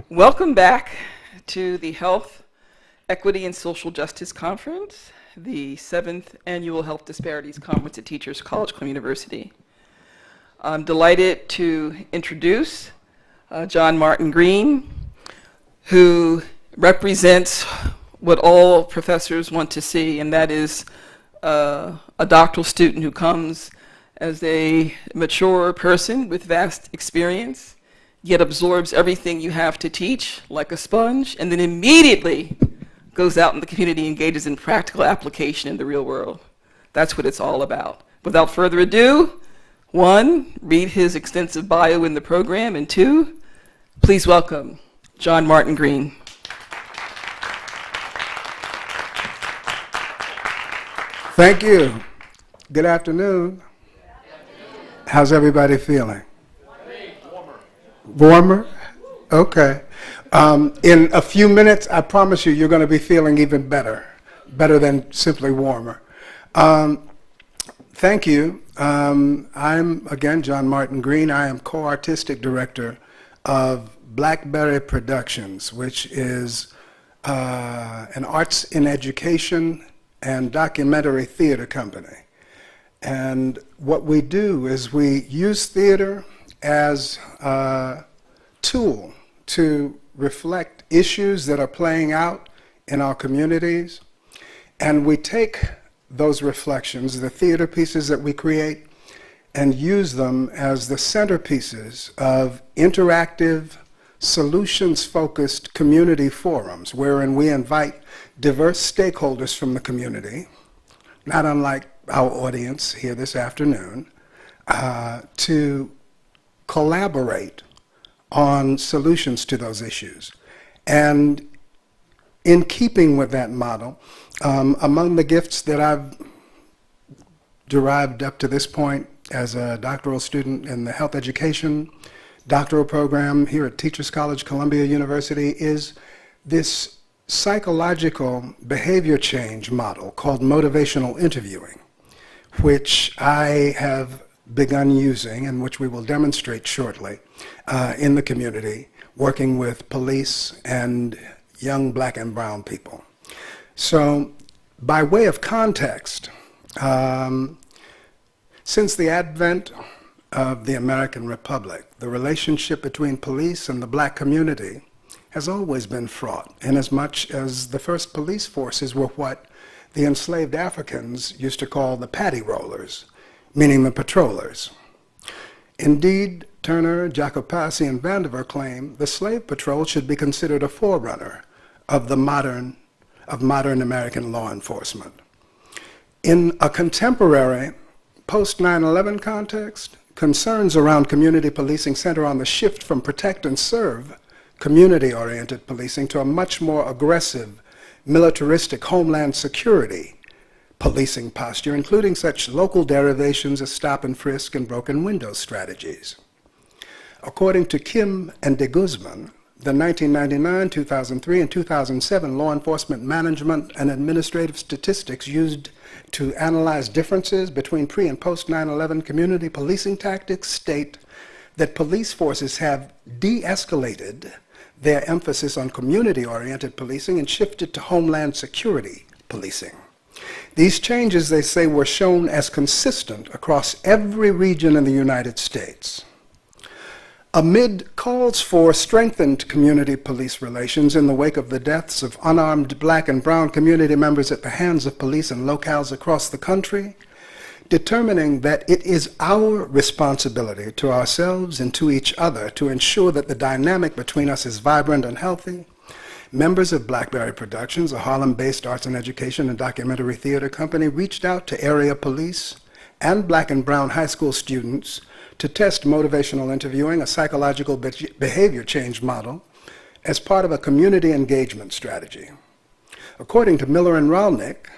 Welcome back to the Health, Equity, and Social Justice Conference, the 7th Annual Health Disparities Conference at Teachers College Club University. I'm delighted to introduce John Martin Green, who represents what all professors want to see, and that is a doctoral student who comes as a mature person with vast experience, yet absorbs everything you have to teach like a sponge, and then immediately goes out in the community, engages in practical application in the real world. That's what it's all about. Without further ado, 1, read his extensive bio in the program, and 2, please welcome John Martin Green. Thank you. Good afternoon. How's everybody feeling? Warmer? Okay. In a few minutes, I promise you're going to be feeling even better than simply warmer. Thank you. I'm, again, John Martin Green. I am co-artistic director of Blackberry Productions, which is an arts in education and documentary theater company. And what we do is we use theater as a tool to reflect issues that are playing out in our communities. And we take those reflections, the theater pieces that we create, and use them as the centerpieces of interactive, solutions-focused community forums, wherein we invite diverse stakeholders from the community, not unlike our audience here this afternoon, to collaborate on solutions to those issues. And in keeping with that model, among the gifts that I've derived up to this point as a doctoral student in the health education doctoral program here at Teachers College, Columbia University, is this psychological behavior change model called motivational interviewing, which I have begun using and which we will demonstrate shortly in the community, working with police and young black and brown people. So by way of context, since the advent of the American Republic, the relationship between police and the black community has always been fraught, inasmuch as the first police forces were what the enslaved Africans used to call the paddy rollers, meaning the patrollers. Indeed, Turner, Jacopassi, and Vandiver claim the slave patrol should be considered a forerunner of modern American law enforcement. In a contemporary post-9/11 context, concerns around community policing center on the shift from protect and serve community-oriented policing to a much more aggressive, militaristic homeland security policing posture, including such local derivations as stop and frisk and broken window strategies. According to Kim and de Guzman, the 1999, 2003, and 2007 law enforcement management and administrative statistics used to analyze differences between pre- and post-9/11 community policing tactics state that police forces have de-escalated their emphasis on community-oriented policing and shifted to homeland security policing. These changes, they say, were shown as consistent across every region in the United States. Amid calls for strengthened community police relations in the wake of the deaths of unarmed black and brown community members at the hands of police in locales across the country, determining that it is our responsibility to ourselves and to each other to ensure that the dynamic between us is vibrant and healthy, members of Blackberry Productions, a Harlem-based arts and education and documentary theater company, reached out to area police and black and brown high school students to test motivational interviewing, a psychological behavior change model, as part of a community engagement strategy. According to Miller and Ralnick,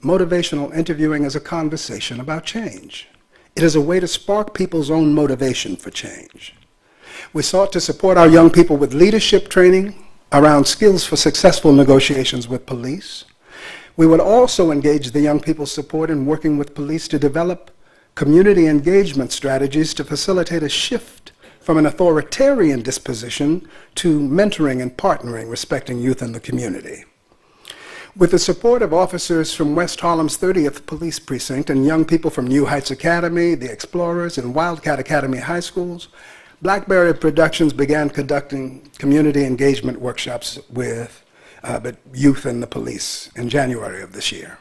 motivational interviewing is a conversation about change. It is a way to spark people's own motivation for change. We sought to support our young people with leadership training around skills for successful negotiations with police. We would also engage the young people's support in working with police to develop community engagement strategies to facilitate a shift from an authoritarian disposition to mentoring and partnering, respecting youth in the community. With the support of officers from West Harlem's 30th Police Precinct and young people from New Heights Academy, the Explorers, and Wildcat Academy High Schools, Blackberry Productions began conducting community engagement workshops with youth and the police in January of this year.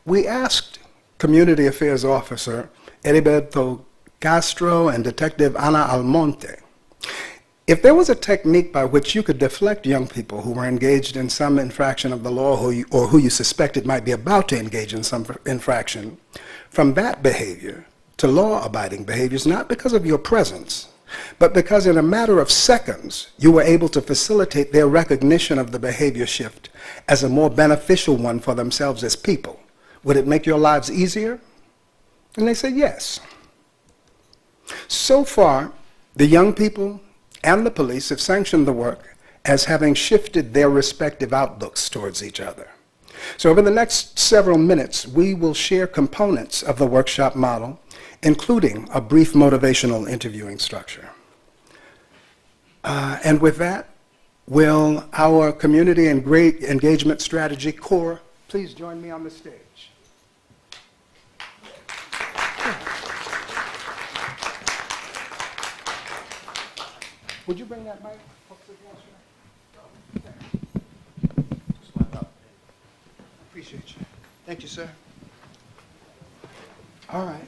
We asked Community Affairs Officer Heriberto Castro and Detective Ana Almonte if there was a technique by which you could deflect young people who were engaged in some infraction of the law or who you suspected might be about to engage in some infraction from that behavior to law-abiding behaviors, not because of your presence, but because in a matter of seconds you were able to facilitate their recognition of the behavior shift as a more beneficial one for themselves as people, would it make your lives easier? And they said yes. So far, the young people and the police have sanctioned the work as having shifted their respective outlooks towards each other. So over the next several minutes, we will share components of the workshop model, including a brief motivational interviewing structure. And with that, will our community and great engagement strategy core please join me on the stage? Would you bring that mic? Appreciate you. Thank you, sir. All right.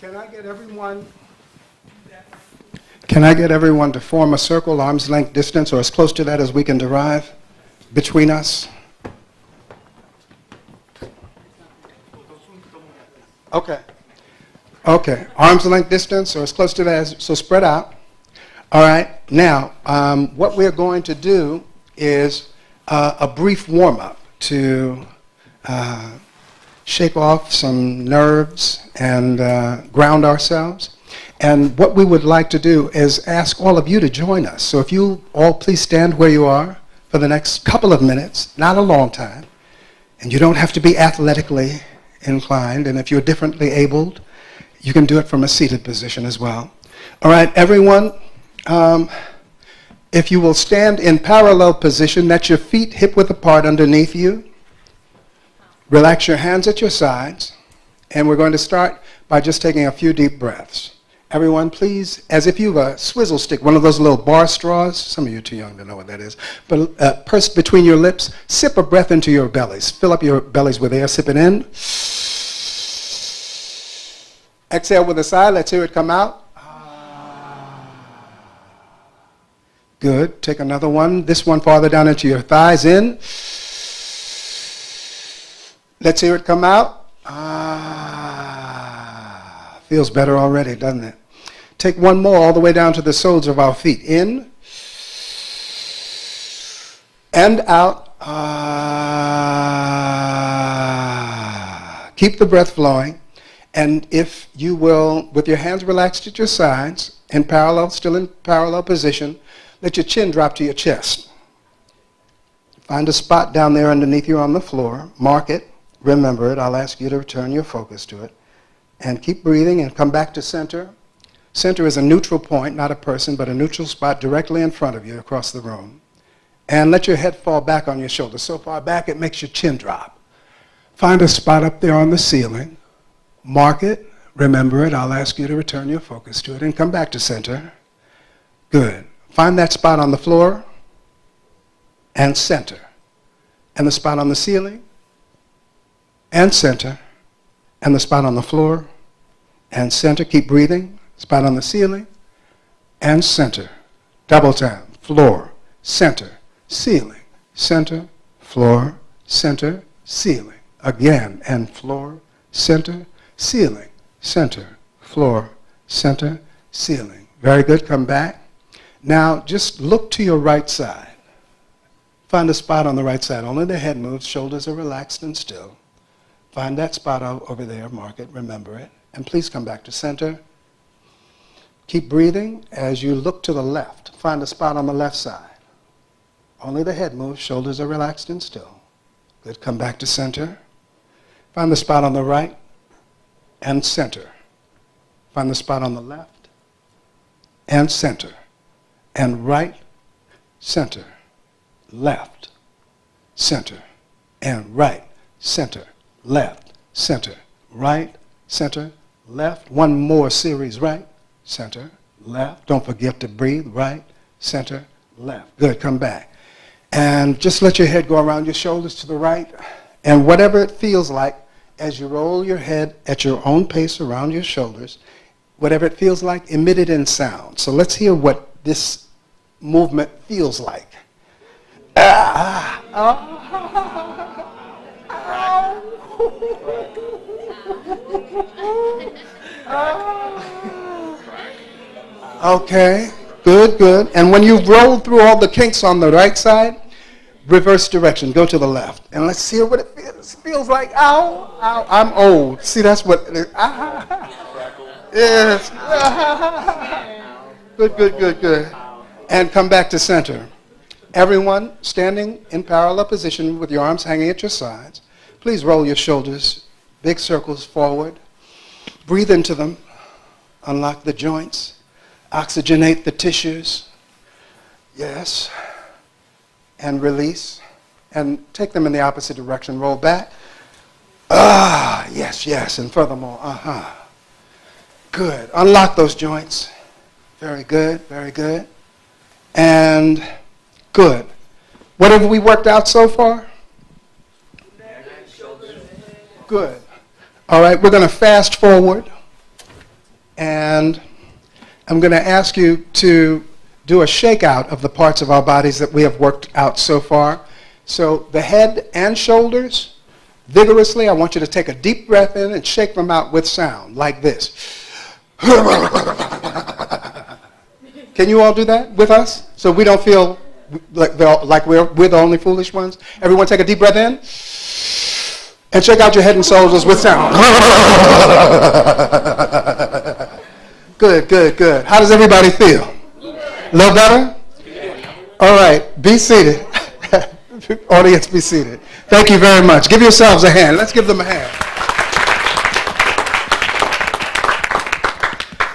Can I get everyone to form a circle, arm's length distance, or as close to that as we can derive between us? Okay. Okay. Arm's length distance, or as close to that as, so spread out. All right. Now, what we're going to do is a brief warm-up to shake off some nerves and ground ourselves. And what we would like to do is ask all of you to join us. So if you all please stand where you are for the next couple of minutes, not a long time. And you don't have to be athletically inclined. And if you're differently abled, you can do it from a seated position as well. All right, everyone, if you will stand in parallel position, that's your feet hip-width apart underneath you. Relax your hands at your sides. And we're going to start by just taking a few deep breaths. Everyone, please, as if you have a swizzle stick, one of those little bar straws. Some of you are too young to know what that is. But pursed between your lips, sip a breath into your bellies. Fill up your bellies with air. Sip it in. Exhale with a sigh. Let's hear it come out. Good. Take another one. This one farther down into your thighs. In. Let's hear it come out. Feels better already, doesn't it? Take one more all the way down to the soles of our feet. In. And out. Keep the breath flowing. And if you will, with your hands relaxed at your sides, in parallel, still in parallel position, let your chin drop to your chest. Find a spot down there underneath you on the floor. Mark it. Remember it. I'll ask you to return your focus to it. And keep breathing and come back to center. Center is a neutral point, not a person, but a neutral spot directly in front of you across the room. And let your head fall back on your shoulders. So far back it makes your chin drop. Find a spot up there on the ceiling. Mark it. Remember it. I'll ask you to return your focus to it and come back to center. Good. Find that spot on the floor and center. And the spot on the ceiling and center. And the spot on the floor and center. Keep breathing. Spot on the ceiling and center. Double tap. Floor, center, ceiling, center, floor, center, ceiling. Again. And floor, center, ceiling, center, floor, center, ceiling. Very good. Come back. Now just look to your right side. Find a spot on the right side. Only the head moves. Shoulders are relaxed and still. Find that spot over there, mark it, remember it, and please come back to center. Keep breathing. As you look to the left, find a spot on the left side. Only the head moves, shoulders are relaxed and still. Good, come back to center. Find the spot on the right and center. Find the spot on the left and center. And right, center, left, center, and right, center, left, center, right, center, left. One more series, right, center, left. Don't forget to breathe, right, center, left. Good, come back. And just let your head go around your shoulders to the right. And whatever it feels like as you roll your head at your own pace around your shoulders, whatever it feels like, emit it in sound. So let's hear what this movement feels like. Okay, good, good. And when you've rolled through all the kinks on the right side, reverse direction, go to the left. And let's hear what it feels like. Ow, ow, I'm old. See, that's what, yes. Good, good, good, good. And come back to center. Everyone standing in parallel position with your arms hanging at your sides. Please roll your shoulders, big circles forward. Breathe into them. Unlock the joints. Oxygenate the tissues. Yes. And release. And take them in the opposite direction. Roll back. Ah, yes, yes. And furthermore, Good. Unlock those joints. Very good, very good. And good. What have we worked out so far? Good. All right, we're going to fast forward. And I'm going to ask you to do a shakeout of the parts of our bodies that we have worked out so far. So the head and shoulders, vigorously, I want you to take a deep breath in and shake them out with sound, like this. Can you all do that with us? So we don't feel like we're the only foolish ones? Everyone take a deep breath in and shake out your head and shoulders with sound. Good, good, good. How does everybody feel? A little better? All right, be seated. Audience, be seated. Thank you very much. Give yourselves a hand. Let's give them a hand.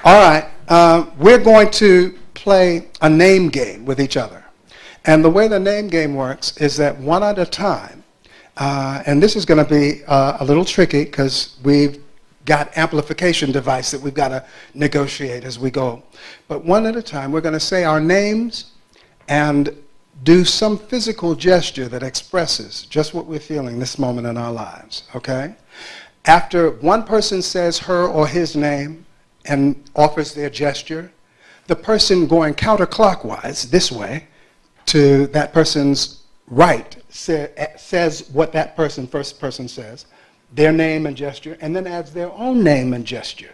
All right, we're going to play a name game with each other. And the way the name game works is that one at a time, and this is going to be a little tricky because we've got amplification device that we've got to negotiate as we go. But one at a time, we're going to say our names and do some physical gesture that expresses just what we're feeling this moment in our lives, okay? After one person says her or his name and offers their gesture, the person going counterclockwise this way to that person's right says what that first person says, their name and gesture, and then adds their own name and gesture.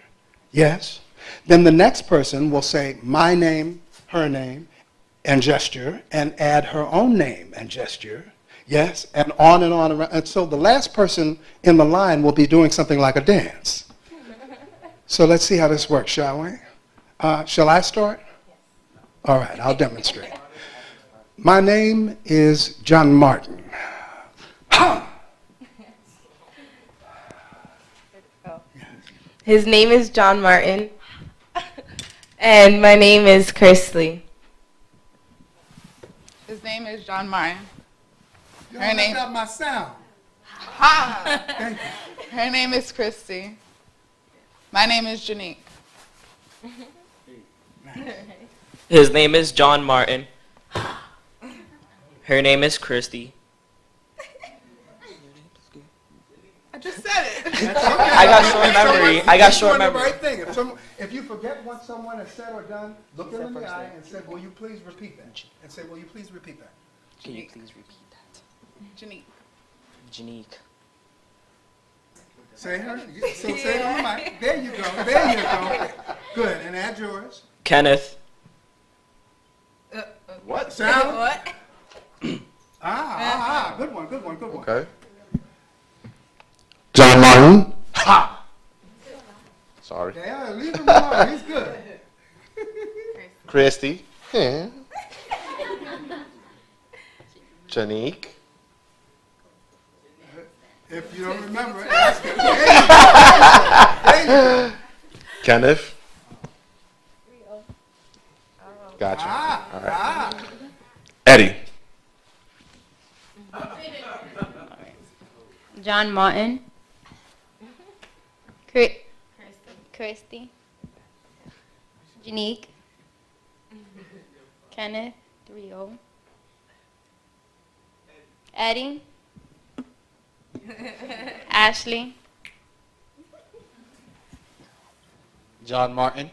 Yes? Then the next person will say my name, her name, and gesture, and add her own name and gesture. Yes? And on and on. And so the last person in the line will be doing something like a dance. So let's see how this works, shall we? Shall I start? All right, I'll demonstrate. My name is John Martin. His name is John Martin. And my name is Chrisley. His name is John Martin. Her name. Out my sound. Ha! Thank you. Her name is Christy. My name is Janique. His name is John Martin. Her name is Christy. I just said it. I got short memory. I got short memory. Right thing. If you forget what someone has said or done, look them in the eye and say, will you please repeat that? And say, will you please repeat that? Can you please repeat that? Janique. Janique. Say her. So say it on the mic. There you go. There you go. Good. And add yours. Kenneth. What? Sound? What? Good one, good one, good one. Okay. John Martin. Ha! Sorry. Yeah, leave him alone. He's good. Christy. Yeah. Janique. If you don't remember, ask him. Kenneth. Gotcha. All right. Eddie. John Martin. Christy. Janique. Kenneth. 3-0. Eddie. Ashley. John Martin.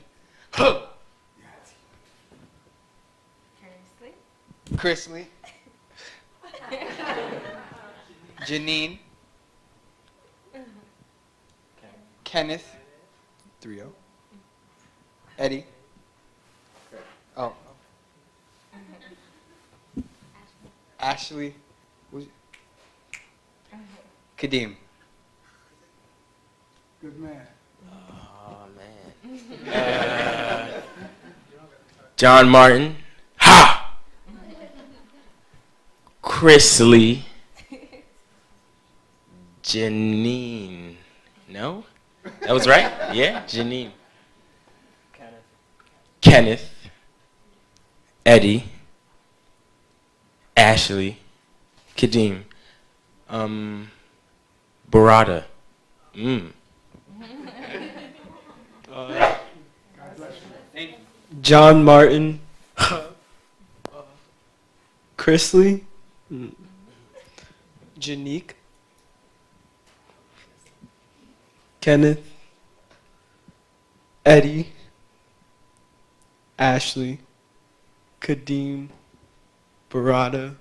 Chrisley. Janine. Kenneth. 3-0. Eddie. Oh. Ashley. Kadeem. Good man. Oh, man. John Martin. Ha! Chrisley. Janine. No? That was right? Yeah, Janine. Kenneth. Eddie. Ashley. Kadeem. Barada. John Martin. Chrisley. Janique. Kenneth. Eddie. Ashley. Kadeem. Barada.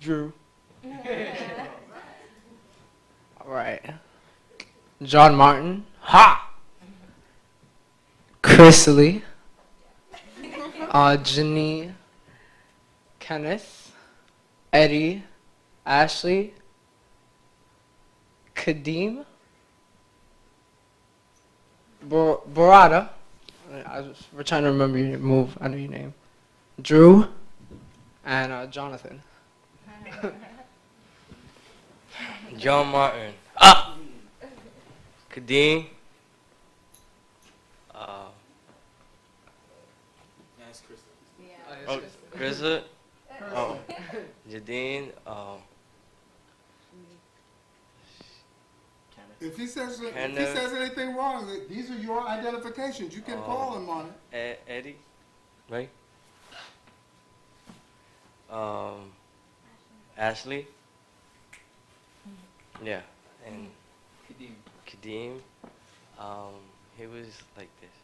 Drew. All right. John Martin. Ha! Chrisley. Janine. Kenneth. Eddie. Ashley. Kadeem. Barada. We're trying to remember your move. I know your name. Drew. And Jonathan. John Martin. Ah! Kadeem. Oh, Krista. Oh, Jadine. If he says anything wrong, these are your identifications. You can call him on it. Eddie. Right? Ashley. Yeah. And Kadeem. He was like this.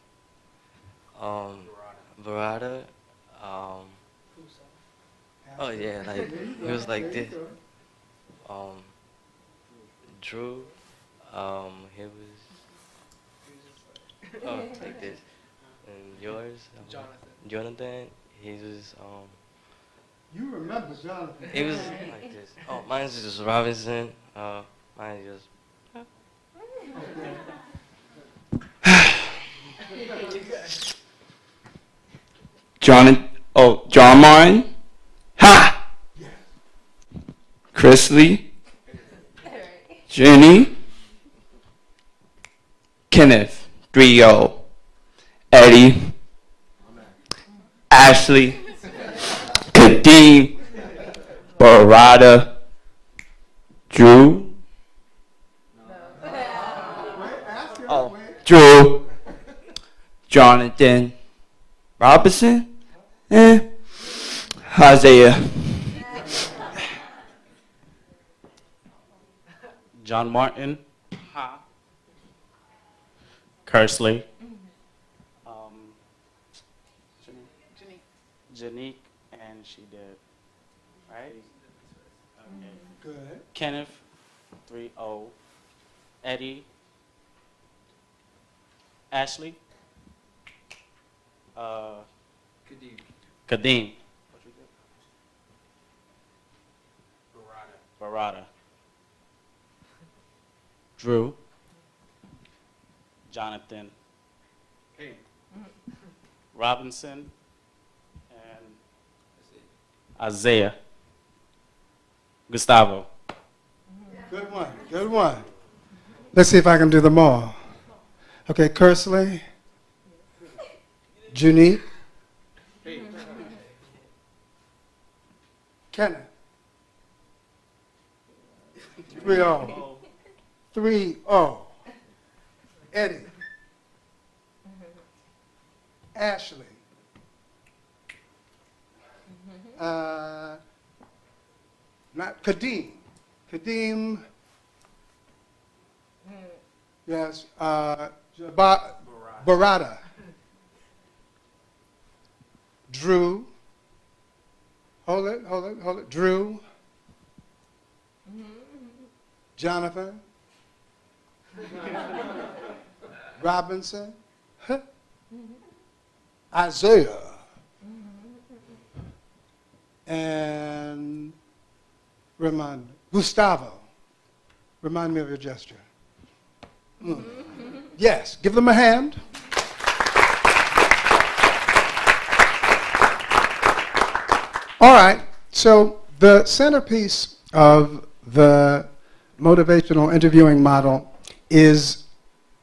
Barada. Oh yeah, like he was like this. Drew. He was like this. And yours, Jonathan. He was You remember Jonathan. He was like this. Oh, mine's just Robinson. Mine just. John Martin. Ha! Chrisley. Jenny. Kenneth. 3-0. Eddie. Ashley. Kadeem. Barada. Drew. Drew. Jonathan. Robinson. Isaiah. John Martin. Ha. Kersley. Janique, and she did. Right? Okay. Good. Kenneth, 3-0. Eddie. Ashley. Kadeem. Barada. Drew. Jonathan. Robinson. And Isaiah. Gustavo. Good one, good one. Let's see if I can do them all. Okay, Kersley, Junique, Kenneth, 3-0, 3-0, Eddie, Ashley, not Kadeem, Kadeem, yes, Barada, Drew, hold it, Drew, Jonathan, Robinson, Isaiah, and Gustavo. Remind me of your gesture. Yes, give them a hand. All right, so the centerpiece of the motivational interviewing model is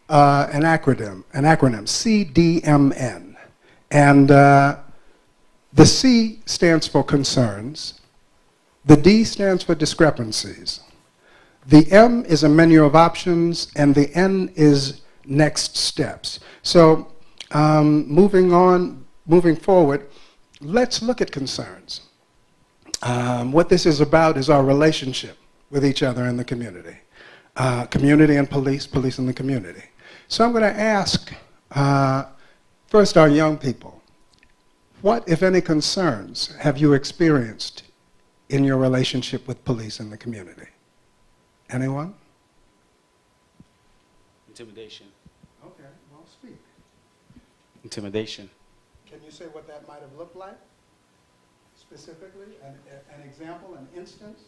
an acronym, CDMN. And the C stands for concerns, the D stands for discrepancies, the M is a menu of options, and the N is next steps. So moving forward, let's look at concerns. What this is about is our relationship with each other in the community. Community and police, police and the community. So I'm going to ask first our young people, what, if any, concerns have you experienced in your relationship with police and the community? Anyone? Intimidation. Okay, well, speak. Intimidation. Can you say what that might have looked like? Specifically, an example, an instance?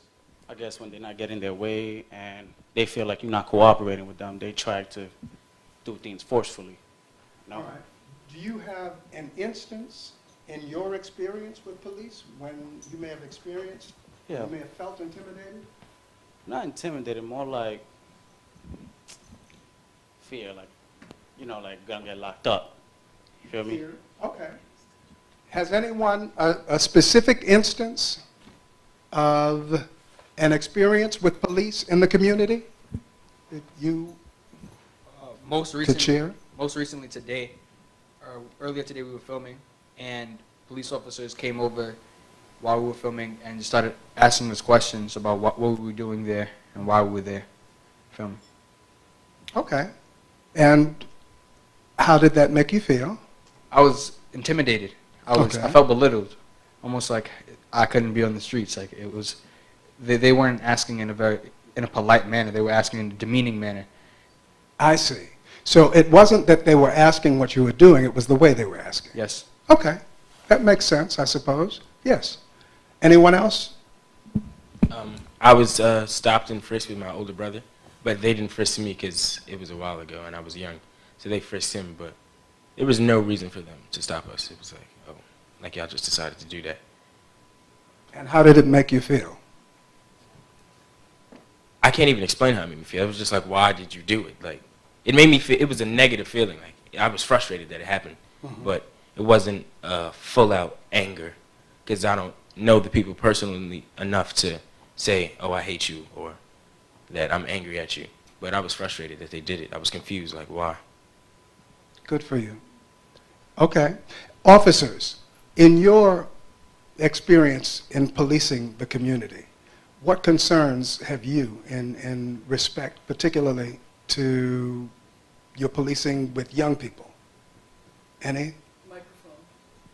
I guess when they're not getting their way and they feel like you're not cooperating with them, they try to do things forcefully. No? All right. Do you have an instance in your experience with police when you may have experienced, you may have felt intimidated? Not intimidated, more like fear, like, you know, like gonna get locked up. You feel me? Fear. Okay. Has anyone, a specific instance of an experience with police in the community that you could share? Most recently today, or earlier today we were filming, and police officers came over while we were filming and started asking us questions about what we were doing there and why we were there filming. Okay. And how did that make you feel? I was intimidated. I felt belittled, almost like I couldn't be on the streets. Like it was, they weren't asking in a polite manner. They were asking in a demeaning manner. I see. So it wasn't that they were asking what you were doing, it was the way they were asking. Yes. Okay. That makes sense, I suppose. Yes. Anyone else? I was stopped and frisked with my older brother, but they didn't frisk me because it was a while ago and I was young. So they frisked him, but there was no reason for them to stop us. It was like, oh, like y'all just decided to do that. And how did it make you feel? I can't even explain how it made me feel. It was just like, why did you do it? Like, it made me feel, it was a negative feeling. Like, I was frustrated that it happened, but it wasn't full-out anger because I don't know the people personally enough to say, oh, I hate you or that I'm angry at you. But I was frustrated that they did it. I was confused, like, why? Good for you. Okay. Officers, in your experience in policing the community, what concerns have you in respect particularly to your policing with young people? Any? Microphone.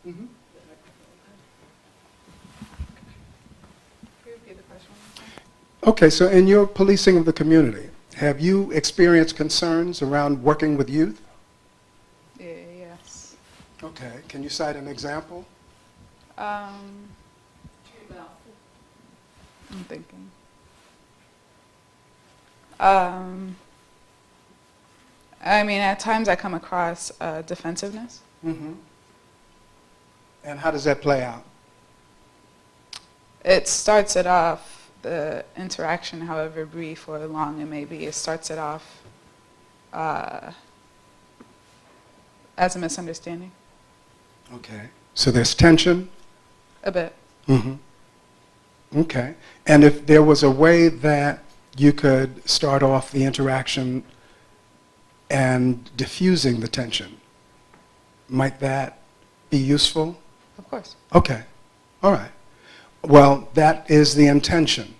Mm-hmm. Okay, so in your policing of the community, have you experienced concerns around working with youth? Yes. Okay, can you cite an example? I'm thinking. I mean, at times I come across defensiveness. Mm-hmm. And how does that play out? It starts it off the interaction, however brief or long it may be, it starts it off as a misunderstanding. Okay. So there's tension? A bit. Mm-hmm. Okay. And if there was a way that you could start off the interaction and diffusing the tension, might that be useful? Of course. Okay. All right. Well, that is the intention,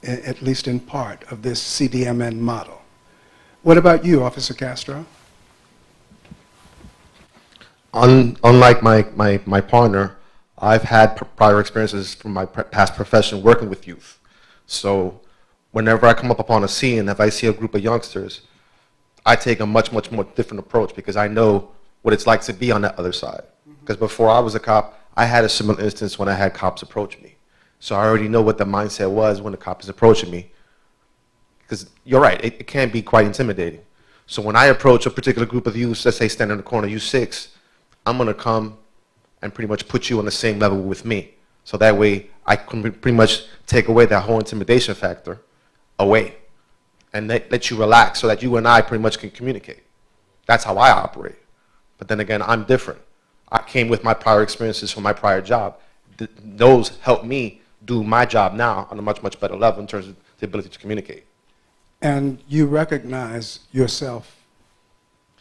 at least in part, of this CDMN model. What about you, Officer Castro? Unlike my partner, I've had prior experiences from my past profession working with youth. So whenever I come up upon a scene, if I see a group of youngsters, I take a much more different approach because I know what it's like to be on that other side. Because before I was a cop, I had a similar instance when I had cops approach me. So I already know what the mindset was when the cop is approaching me. Because you're right, it can be quite intimidating. So when I approach a particular group of youths, let's say standing in the corner, you 6, I'm going to come and pretty much put you on the same level with me. So that way I can pretty much take away that whole intimidation factor away and let you relax so that you and I pretty much can communicate. That's how I operate. But then again, I'm different. I came with my prior experiences from my prior job. Those help me do my job now on a much better level in terms of the ability to communicate. And you recognize yourself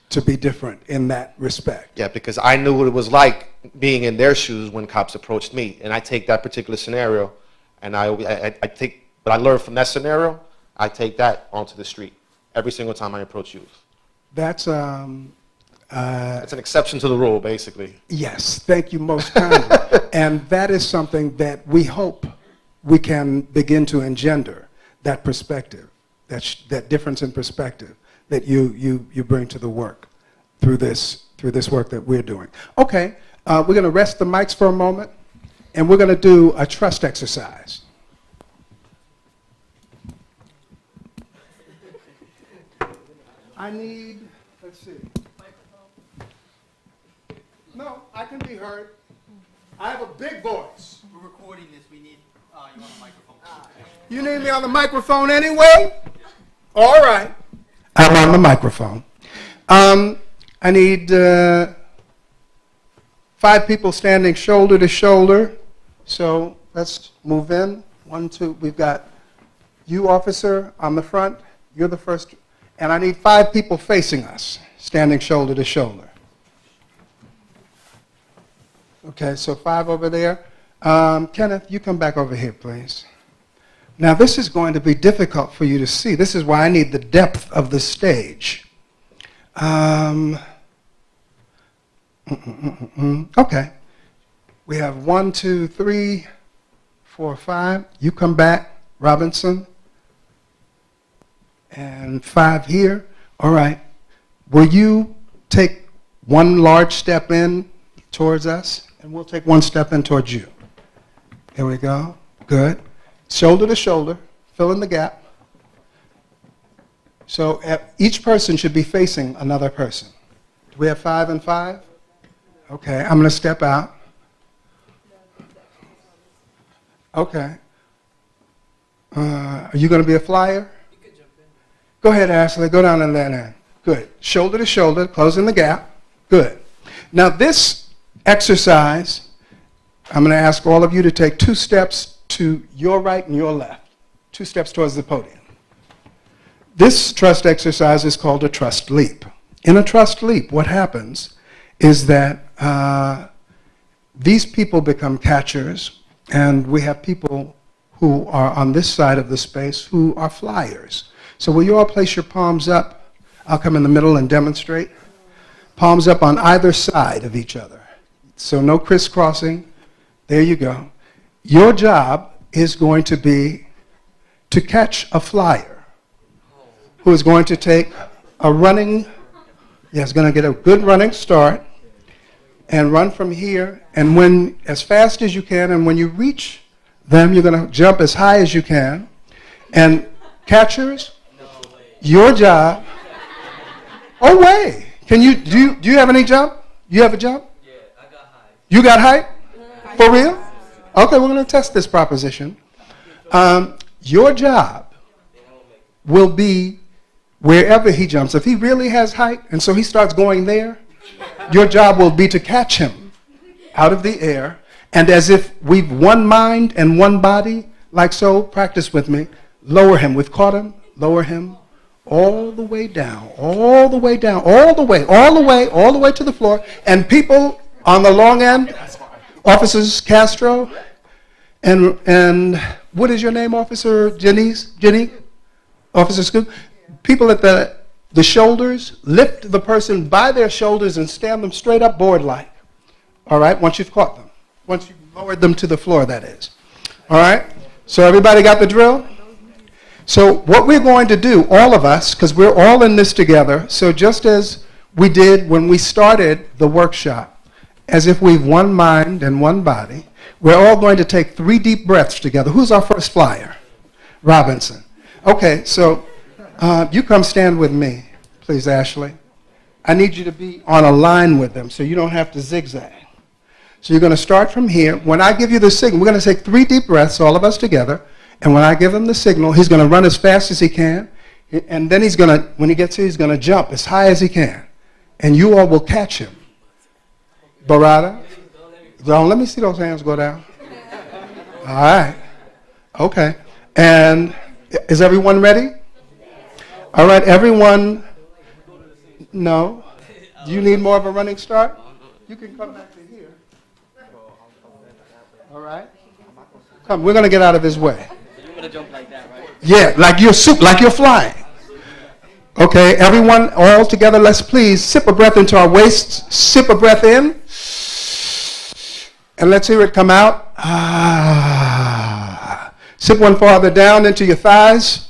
to be different in that respect. Yeah, because I knew what it was like being in their shoes when cops approached me. And I take that particular scenario and I take what I learned from that scenario, I take that onto the street every single time I approach youth. That's it's an exception to the rule, basically. Yes, thank you most kindly. And that is something that we hope we can begin to engender, that perspective, that difference in perspective that you bring to the work through this work that we're doing. Okay, we're going to rest the mics for a moment, and we're going to do a trust exercise. I need, let's see. No, I can be heard. I have a big voice. We're recording this. We need you on the microphone. You need me on the microphone anyway? All right. I'm on the microphone. I need 5 people standing shoulder to shoulder. So let's move in. 1, 2. We've got you, officer, on the front. You're the first. And I need 5 people facing us, standing shoulder to shoulder. Okay, so 5 over there. Kenneth, you come back over here, please. Now, this is going to be difficult for you to see. This is why I need the depth of the stage. Okay. We have 1, 2, 3, 4, 5. You come back, Robinson. And 5 here. All right. Will you take 1 large step in towards us? And we'll take 1 step in towards you. Here we go. Good. Shoulder to shoulder. Fill in the gap. So each person should be facing another person. Do we have 5 and 5? Okay. I'm going to step out. Okay. Are you going to be a flyer? Go ahead, Ashley. Go down in that end. Good. Shoulder to shoulder, closing the gap. Good. Now this exercise, I'm going to ask all of you to take 2 steps to your right and your left. 2 steps towards the podium. This trust exercise is called a trust leap. In a trust leap, what happens is that these people become catchers, and we have people who are on this side of the space who are flyers. So will you all place your palms up? I'll come in the middle and demonstrate. Palms up on either side of each other. So no crisscrossing. There you go. Your job is going to be to catch a flyer who is going to take a running, is going to get a good running start and run from here, and when as fast as you can, and when you reach them, you're going to jump as high as you can. And catchers, your job. Oh wait, can you do you have any jump? You have a jump? Yeah, I got height. You got height? For real? Okay, we're going to test this proposition. Your job will be wherever he jumps. If he really has height and so he starts going there, your job will be to catch him out of the air, and as if we've one mind and one body, like so, practice with me, lower him. We've caught him, lower him all the way down, all the way down, all the way, all the way, all the way to the floor. And people on the long end, Officers Castro, and what is your name, Officer Jenny? Officer Scoop? People at the shoulders, lift the person by their shoulders and stand them straight up board-like. All right, once you've caught them. Once you've lowered them to the floor, that is. All right, so everybody got the drill? So what we're going to do, all of us, because we're all in this together, so just as we did when we started the workshop, as if we've one mind and one body, we're all going to take 3 deep breaths together. Who's our first flyer? Robinson. Okay, so you come stand with me, please, Ashley. I need you to be on a line with them so you don't have to zigzag. So you're going to start from here. When I give you the signal, we're going to take 3 deep breaths, all of us together. And when I give him the signal, he's going to run as fast as he can. And then he's going to, when he gets here, he's going to jump as high as he can. And you all will catch him. Barada? Don't let me see those hands go down. All right. Okay. And is everyone ready? All right, everyone. No? Do you need more of a running start? You can come back to here. All right. Come, we're going to get out of his way. You're going to jump like that, right? Yeah, like you're flying. Okay, everyone all together, let's please sip a breath into our waists. Sip a breath in. And let's hear it come out. Ah. Sip one farther down into your thighs.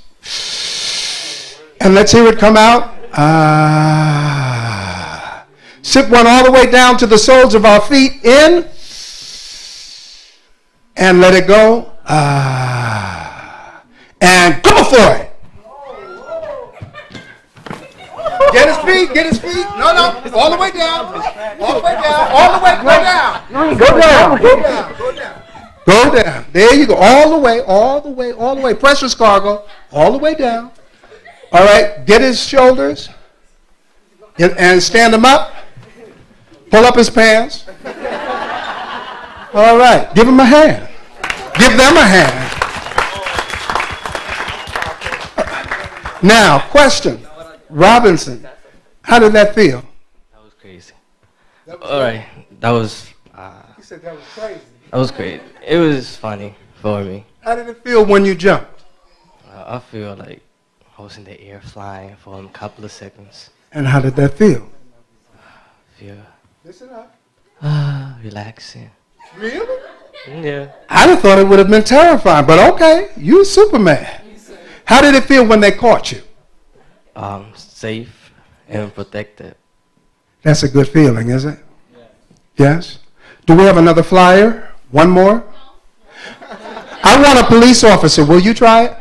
And let's hear it come out. Ah. Sip one all the way down to the soles of our feet. In. And let it go. Ah. And go for it. Get his feet, get his feet. No, no, all the way down. All the way down, all the way, go down. Go down, go down, go down. Go down. There you go. All the way, all the way, all the way. Precious cargo. All the way down. All right, get his shoulders. And stand him up. Pull up his pants. All right, give him a hand. Give them a hand. Now, question. Robinson, how did that feel? That was crazy. All right, that was. He said that was crazy. That was great. It was funny for me. How did it feel when you jumped? I feel like I was in the air flying for a couple of seconds. And how did that feel? Feel Listen up. relaxing. Really? Yeah. I'd have thought it would have been terrifying, but okay, you're Superman. How did it feel when they caught you? Safe and protected. That's a good feeling, is it? Yes? Do we have another flyer? One more? I want a police officer. Will you try it?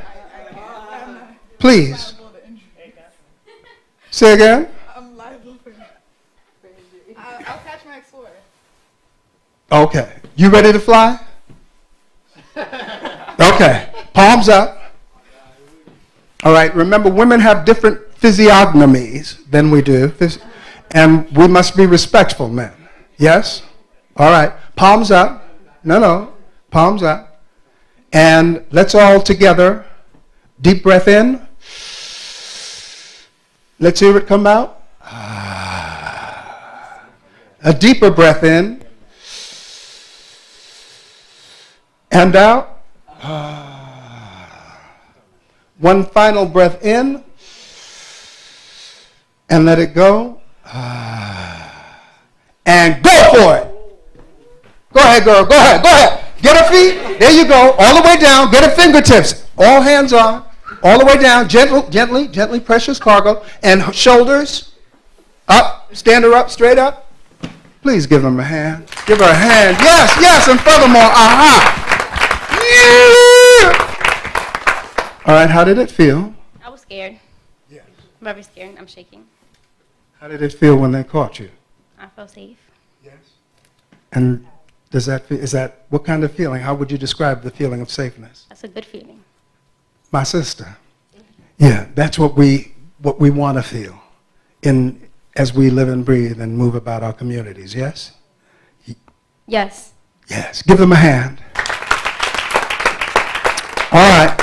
Please. Say again? I'm liable for I'll catch my X4. Okay. You ready to fly? Okay. Palms up. All right. Remember, women have different physiognomies than we do. And we must be respectful, men. Yes? All right. Palms up. No. Palms up. And let's all together, deep breath in. Let's hear it come out. A deeper breath in. And out. One final breath in. And let it go. And go for it. Go ahead, girl. Go ahead. Go ahead. Get her feet. There you go. All the way down. Get her fingertips. All hands on. All the way down. Gently, precious cargo. And shoulders up. Stand her up, straight up. Please give them a hand. Give her a hand. Yes. And furthermore, aha. Yeah. All right, how did it feel? I was scared. Yes. Very scared. I'm shaking. How did it feel when they caught you? I felt safe. Yes. And is that what kind of feeling? How would you describe the feeling of safeness? That's a good feeling. My sister. Yeah, that's what we want to feel as we live and breathe and move about our communities, yes? Yes. Yes, give them a hand. All right.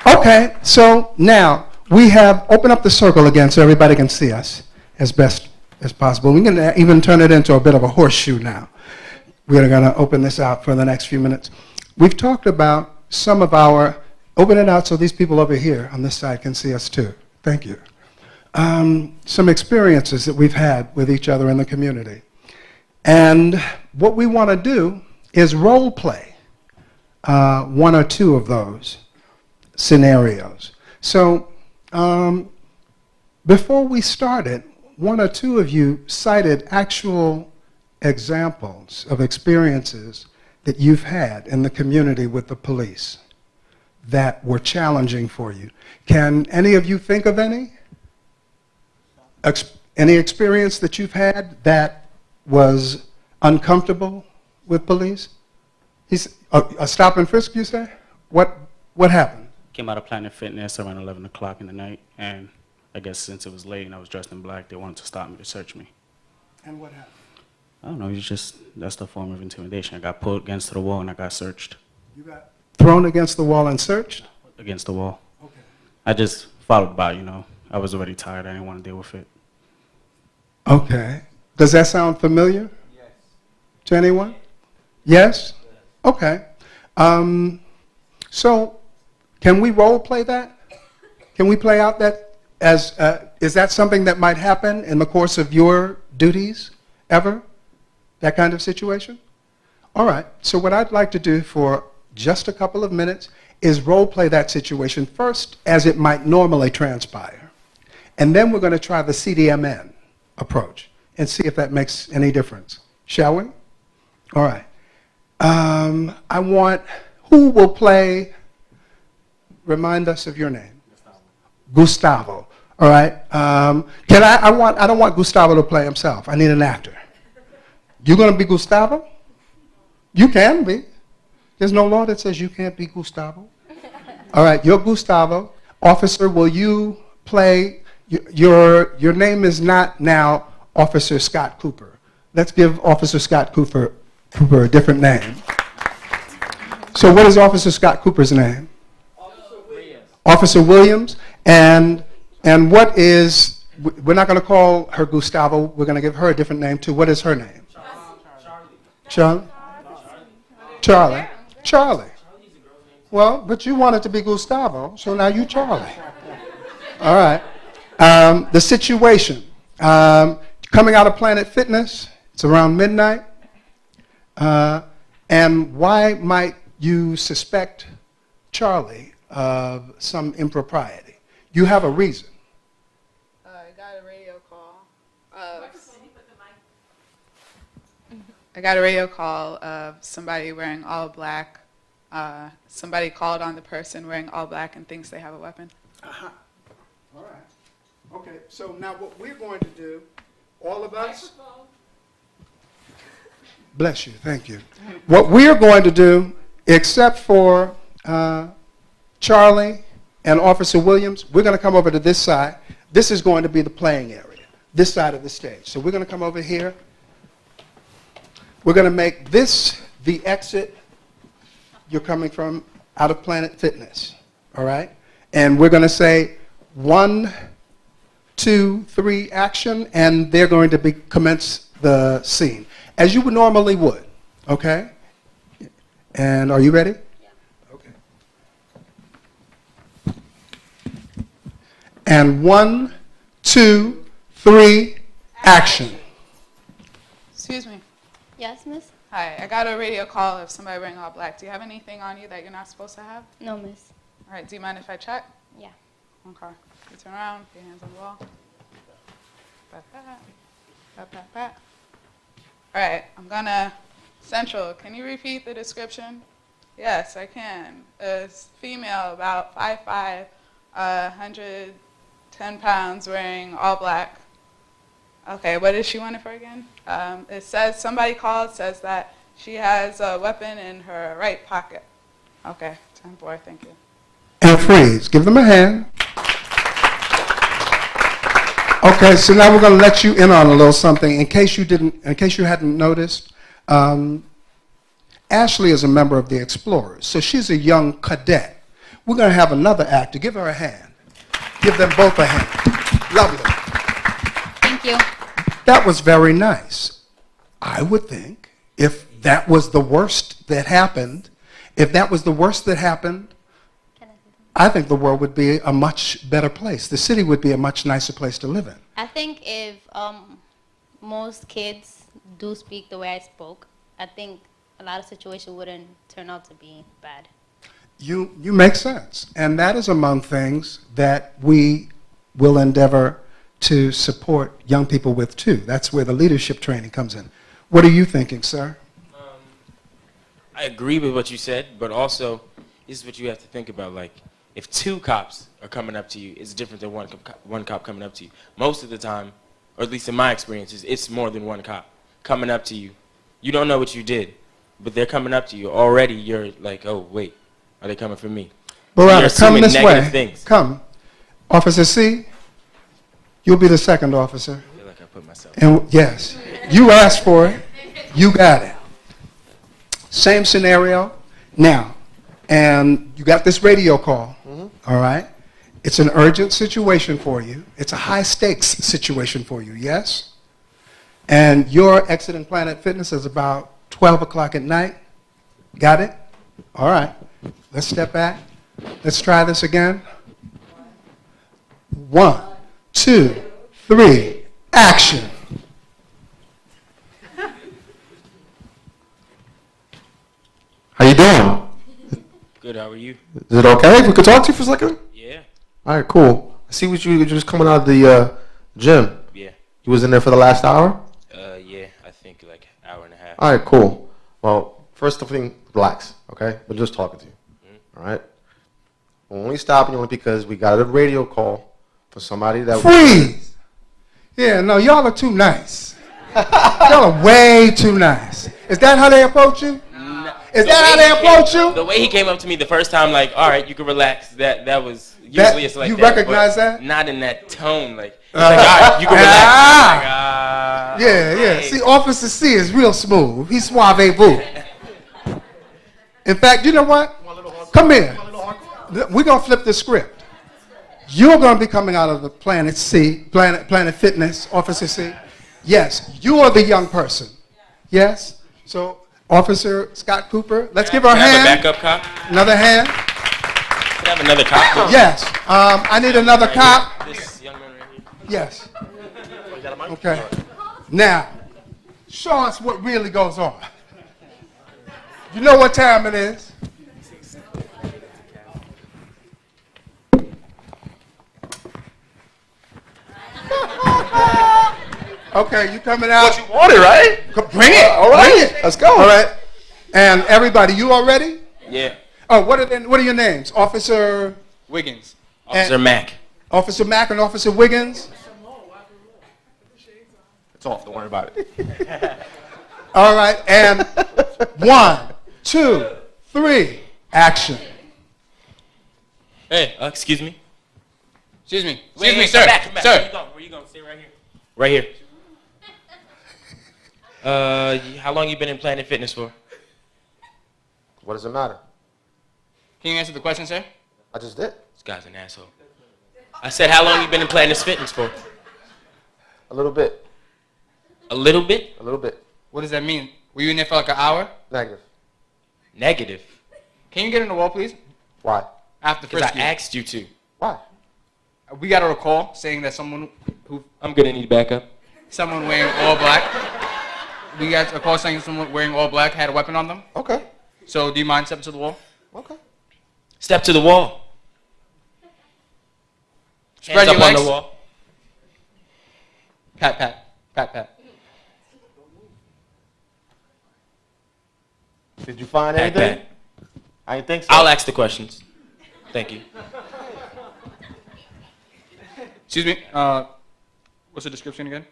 Okay, so now we have opened up the circle again so everybody can see us as best as possible. We can even turn it into a bit of a horseshoe now. We're going to open this out for the next few minutes. We've talked about some of our, open it out so these people over here on this side can see us too. Thank you. Some experiences that we've had with each other in the community. And what we want to do is role play one or two of those scenarios. So before we started, one or two of you cited actual examples of experiences that you've had in the community with the police that were challenging for you. Can any of you think of any? Any experience that you've had that was uncomfortable with police? A stop and frisk, you say? What happened? Came out of Planet Fitness around 11 o'clock in the night, and I guess since it was late and I was dressed in black, they wanted to stop me to search me. And what happened? I don't know, that's the form of intimidation. I got pulled against the wall and I got searched. You got thrown against the wall and searched? Against the wall. Okay. I just followed by, I was already tired. I didn't want to deal with it. Okay. Does that sound familiar? Yes. To anyone? Yes? Okay. So, can we role play that? Can we play out that as, is that something that might happen in the course of your duties ever? That kind of situation? All right. So what I'd like to do for just a couple of minutes is role play that situation first as it might normally transpire. And then we're going to try the CDMN approach and see if that makes any difference. Shall we? All right. I want, who will play, remind us of your name. Gustavo. All right. I don't want Gustavo to play himself. I need an actor. You're going to be Gustavo? You can be. There's no law that says you can't be Gustavo. All right, you're Gustavo. Officer, will you play, your name is not now Officer Scott Cooper. Let's give Officer Scott Cooper a different name. So what is Officer Scott Cooper's name? Officer Williams. Officer Williams. And what is, we're not going to call her Gustavo, we're going to give her a different name too. What is her name? Charlie? Charlie? Charlie. Well, but you wanted to be Gustavo, so now you Charlie. All right. The situation. Coming out of Planet Fitness, it's around midnight. And why might you suspect Charlie of some impropriety? You have a reason. I got a radio call of somebody wearing all black. Somebody called on the person wearing all black and thinks they have a weapon. Uh-huh. All right. Okay, so now what we're going to do, all of us, bless you, thank you. What we're going to do, except for Charlie and Officer Williams, we're going to come over to this side. This is going to be the playing area, this side of the stage. So we're going to come over here. We're going to make this the exit you're coming from out of Planet Fitness, all right? And we're going to say 1, 2, 3, action, and they're going to commence the scene, as you would normally would, okay? And are you ready? Yeah. Okay. And 1, 2, 3, action. Excuse me. Yes, miss? Hi, I got a radio call of somebody wearing all black. Do you have anything on you that you're not supposed to have? No, miss. All right, do you mind if I check? Yeah. Okay. You turn around, put your hands on the wall. Pat, pat. Pat, pat, pat. All right, I'm gonna, Central, can you repeat the description? Yes, I can. A female, about 5'5", 110 pounds, wearing all black. Okay, what does she want it for again? It says, somebody called, says that she has a weapon in her right pocket. Okay, 10-4, thank you. And freeze. Give them a hand. Okay, so now we're going to let you in on a little something. In case you hadn't noticed, Ashley is a member of the Explorers, so she's a young cadet. We're going to have another actor. Give her a hand. Give them both a hand. Lovely. Thank you. That was very nice. I would think if that was the worst that happened, I think the world would be a much better place. The city would be a much nicer place to live in. I think if most kids do speak the way I spoke, I think a lot of situations wouldn't turn out to be bad. You make sense. And that is among things that we will endeavor to support young people with too. That's where the leadership training comes in. What are you thinking, sir? I agree with what you said, but also this is what you have to think about. Like, if two cops are coming up to you, it's different than one cop coming up to you. Most of the time, or at least in my experiences, it's more than one cop coming up to you. You don't know what you did, but they're coming up to you. Already you're like, oh, wait, are they coming for me? Barada, So come you're this assuming way. negative things. Come. Officer C, you'll be the second officer. I feel like I put myself. And yes, you asked for it. You got it. Same scenario. Now, and you got this radio call, all right? It's an urgent situation for you. It's a high-stakes situation for you, yes? And your exit in Planet Fitness is about 12 o'clock at night. Got it? All right. Let's step back. Let's try this again. 1, 2, 3, action. How you doing? Good, how are you? Is it okay if we could talk to you for a second? Yeah. All right, cool. I see what you're just coming out of the gym. Yeah. You was in there for the last hour? Yeah, I think like an hour and a half. All right, cool. Well, first of all, relax, okay? We're just talking to you, all right? We're only stopping you only because we got a radio call for somebody that... Freeze! Yeah, no, y'all are too nice. Y'all are way too nice. Is that how they approach you? Is that how they approach you? The way he came up to me the first time, like, all right, you can relax. That was usually it's like you that. recognize that? Not in that tone. Like, he's like, all right, you can relax. Yeah. See, Officer C is real smooth. He's suave boo. In fact, you know what? Come here. We're gonna flip the script. You're gonna be coming out of the Planet C, Planet Fitness, Officer C. Yes, you are the young person. Yes. So. Officer Scott Cooper, let's give her a hand. Have a backup cop? Another hand. Can I have another cop? Yes. I need another cop. This young man right here. Yes. Okay. Now, show us what really goes on. You know what time it is. Okay, you coming out? But you want it, right? Bring it. All right. Bring it. Let's go. All right. And everybody, you all ready? Yeah. Oh, what are your names? Officer Wiggins. Officer Mack. Officer Mack and Officer Wiggins. It's off. Don't worry about it. All right. And 1, 2, 3, action. Hey, excuse me. Excuse me. Wait, Excuse me, come sir. back, come back. Sir. Where you going? Stay right here. Right here. How long you been in Planet Fitness for? What does it matter? Can you answer the question, sir? I just did. This guy's an asshole. I said, how long you been in Planet Fitness for? A little bit. A little bit? A little bit. What does that mean? Were you in there for like an hour? Negative. Negative. Can you get in the wall, please? Why? After Because I first asked you to. Why? We got a call saying that someone who... I'm gonna need backup. Someone wearing all black. We got a call saying someone wearing all black had a weapon on them. Okay. So do you mind stepping to the wall? Okay. Step to the wall. Spread Hands your up on legs. the wall. Pat, pat. Pat, pat. Did you find Pat, anything? pat. I didn't think so. I'll ask the questions. Thank you. Excuse me. What's the description again?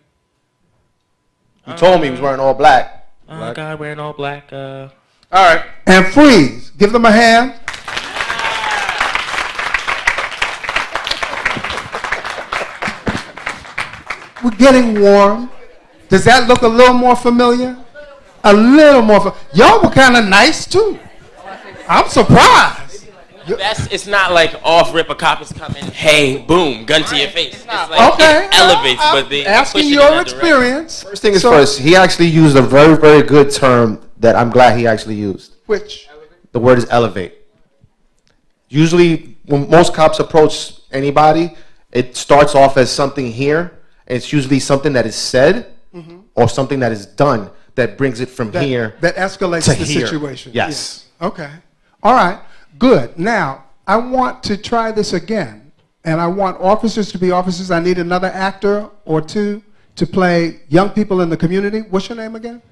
You told me he was wearing all black. Guy wearing all black. All right. And freeze. Give them a hand. We're getting warm. Does that look a little more familiar? A little more. Y'all were kind of nice too. I'm surprised. It's not like off rip a cop is coming, hey, boom, gun to your face. It's like Okay, it elevates, but they asking push it in your that experience. First thing is first, he actually used a very, very good term that I'm glad he actually used. Which? The word is elevate. Usually, when most cops approach anybody, it starts off as something here, and it's usually something that is said or something that is done that brings it from here that escalates to the here. situation. Yes. Yeah. Okay. All right. Good. Now, I want to try this again, and I want officers to be officers. I need another actor or two to play young people in the community. What's your name again?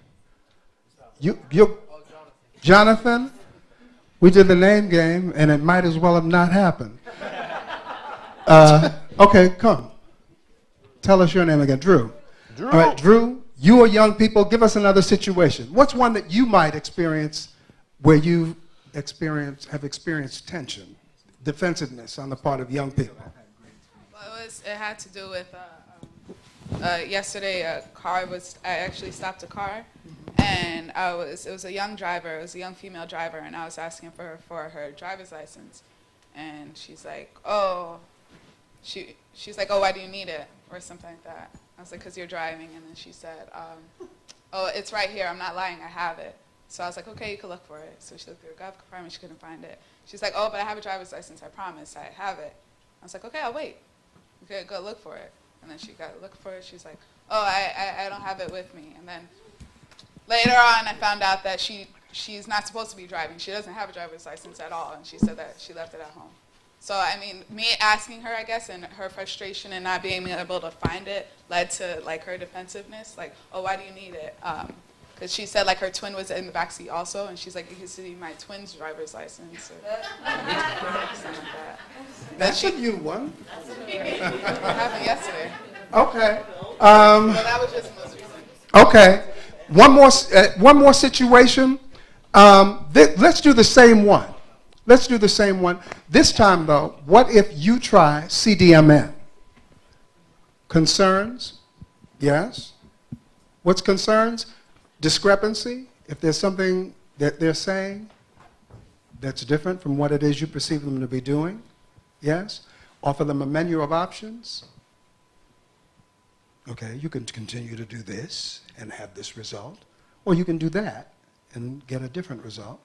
Jonathan. We did the name game, and it might as well have not happened. Okay, come. Tell us your name again. Drew. All right, Drew, you are young people. Give us another situation. What's one that you might experience where you have experienced tension, defensiveness on the part of young people? Well, it had to do with yesterday. I actually stopped a car, and it was a young driver. It was a young female driver, and I was asking for her driver's license, and she's like, oh, she's like, oh, why do you need it, or something like that. I was like, because you're driving, and then she said, oh, it's right here. I'm not lying. I have it. So I was like, okay, you can look for it. So she looked through her gov compartment. She couldn't find it. She's like, oh, but I have a driver's license. I promise. I have it. I was like, okay, I'll wait. Okay, go look for it. And then she got to look for it. She's like, oh, I don't have it with me. And then later on, I found out that she's not supposed to be driving. She doesn't have a driver's license at all. And she said that she left it at home. So, I mean, me asking her, I guess, and her frustration and not being able to find it led to, like, her defensiveness. Like, oh, why do you need it? Because she said, like, her twin was in the backseat also, and she's like, you can see my twin's driver's license. Or something like that. That's a new one. It happened yesterday. Okay. Well, that was just the most recent. Okay. One more situation. Let's do the same one. Let's do the same one. This time, though, what if you try CDMN? Concerns? Yes. What's concerns? Discrepancy. If there's something that they're saying that's different from what it is you perceive them to be doing. Yes. Offer them a menu of options. Okay, you can continue to do this and have this result, or you can do that and get a different result.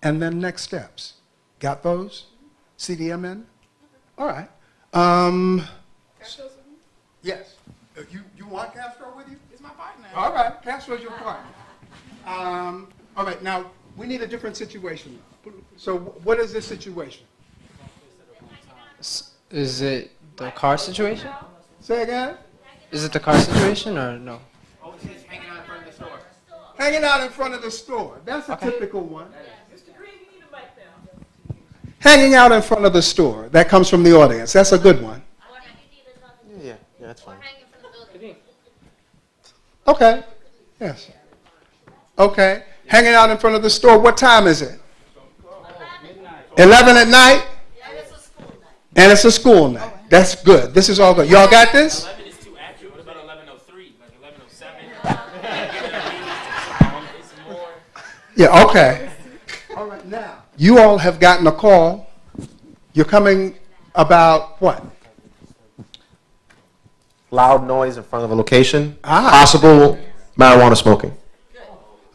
And then next steps. Got those? CDMN? All right. Yes. You want Castro with you? He's my partner. All right, Castro's your partner. All right, now we need a different situation. So what is this situation? Is it the car situation? Say again? Is it the car situation or no? Oh, she's hanging out in front of the store. Hanging out in front of the store. That's a typical one. Hanging out in front of the store. That comes from the audience. That's a good one. Yeah, that's fine. Okay. Yes. Okay. Hanging out in front of the store. What time is it? 11 at night? And it's a school night. That's good. This is all good. Y'all got this? 11 is too accurate. What about 11:03? Like 11:07? Yeah, okay. All right, now, you all have gotten a call. You're coming about what? Loud noise in front of a location. Ah. Possible marijuana smoking.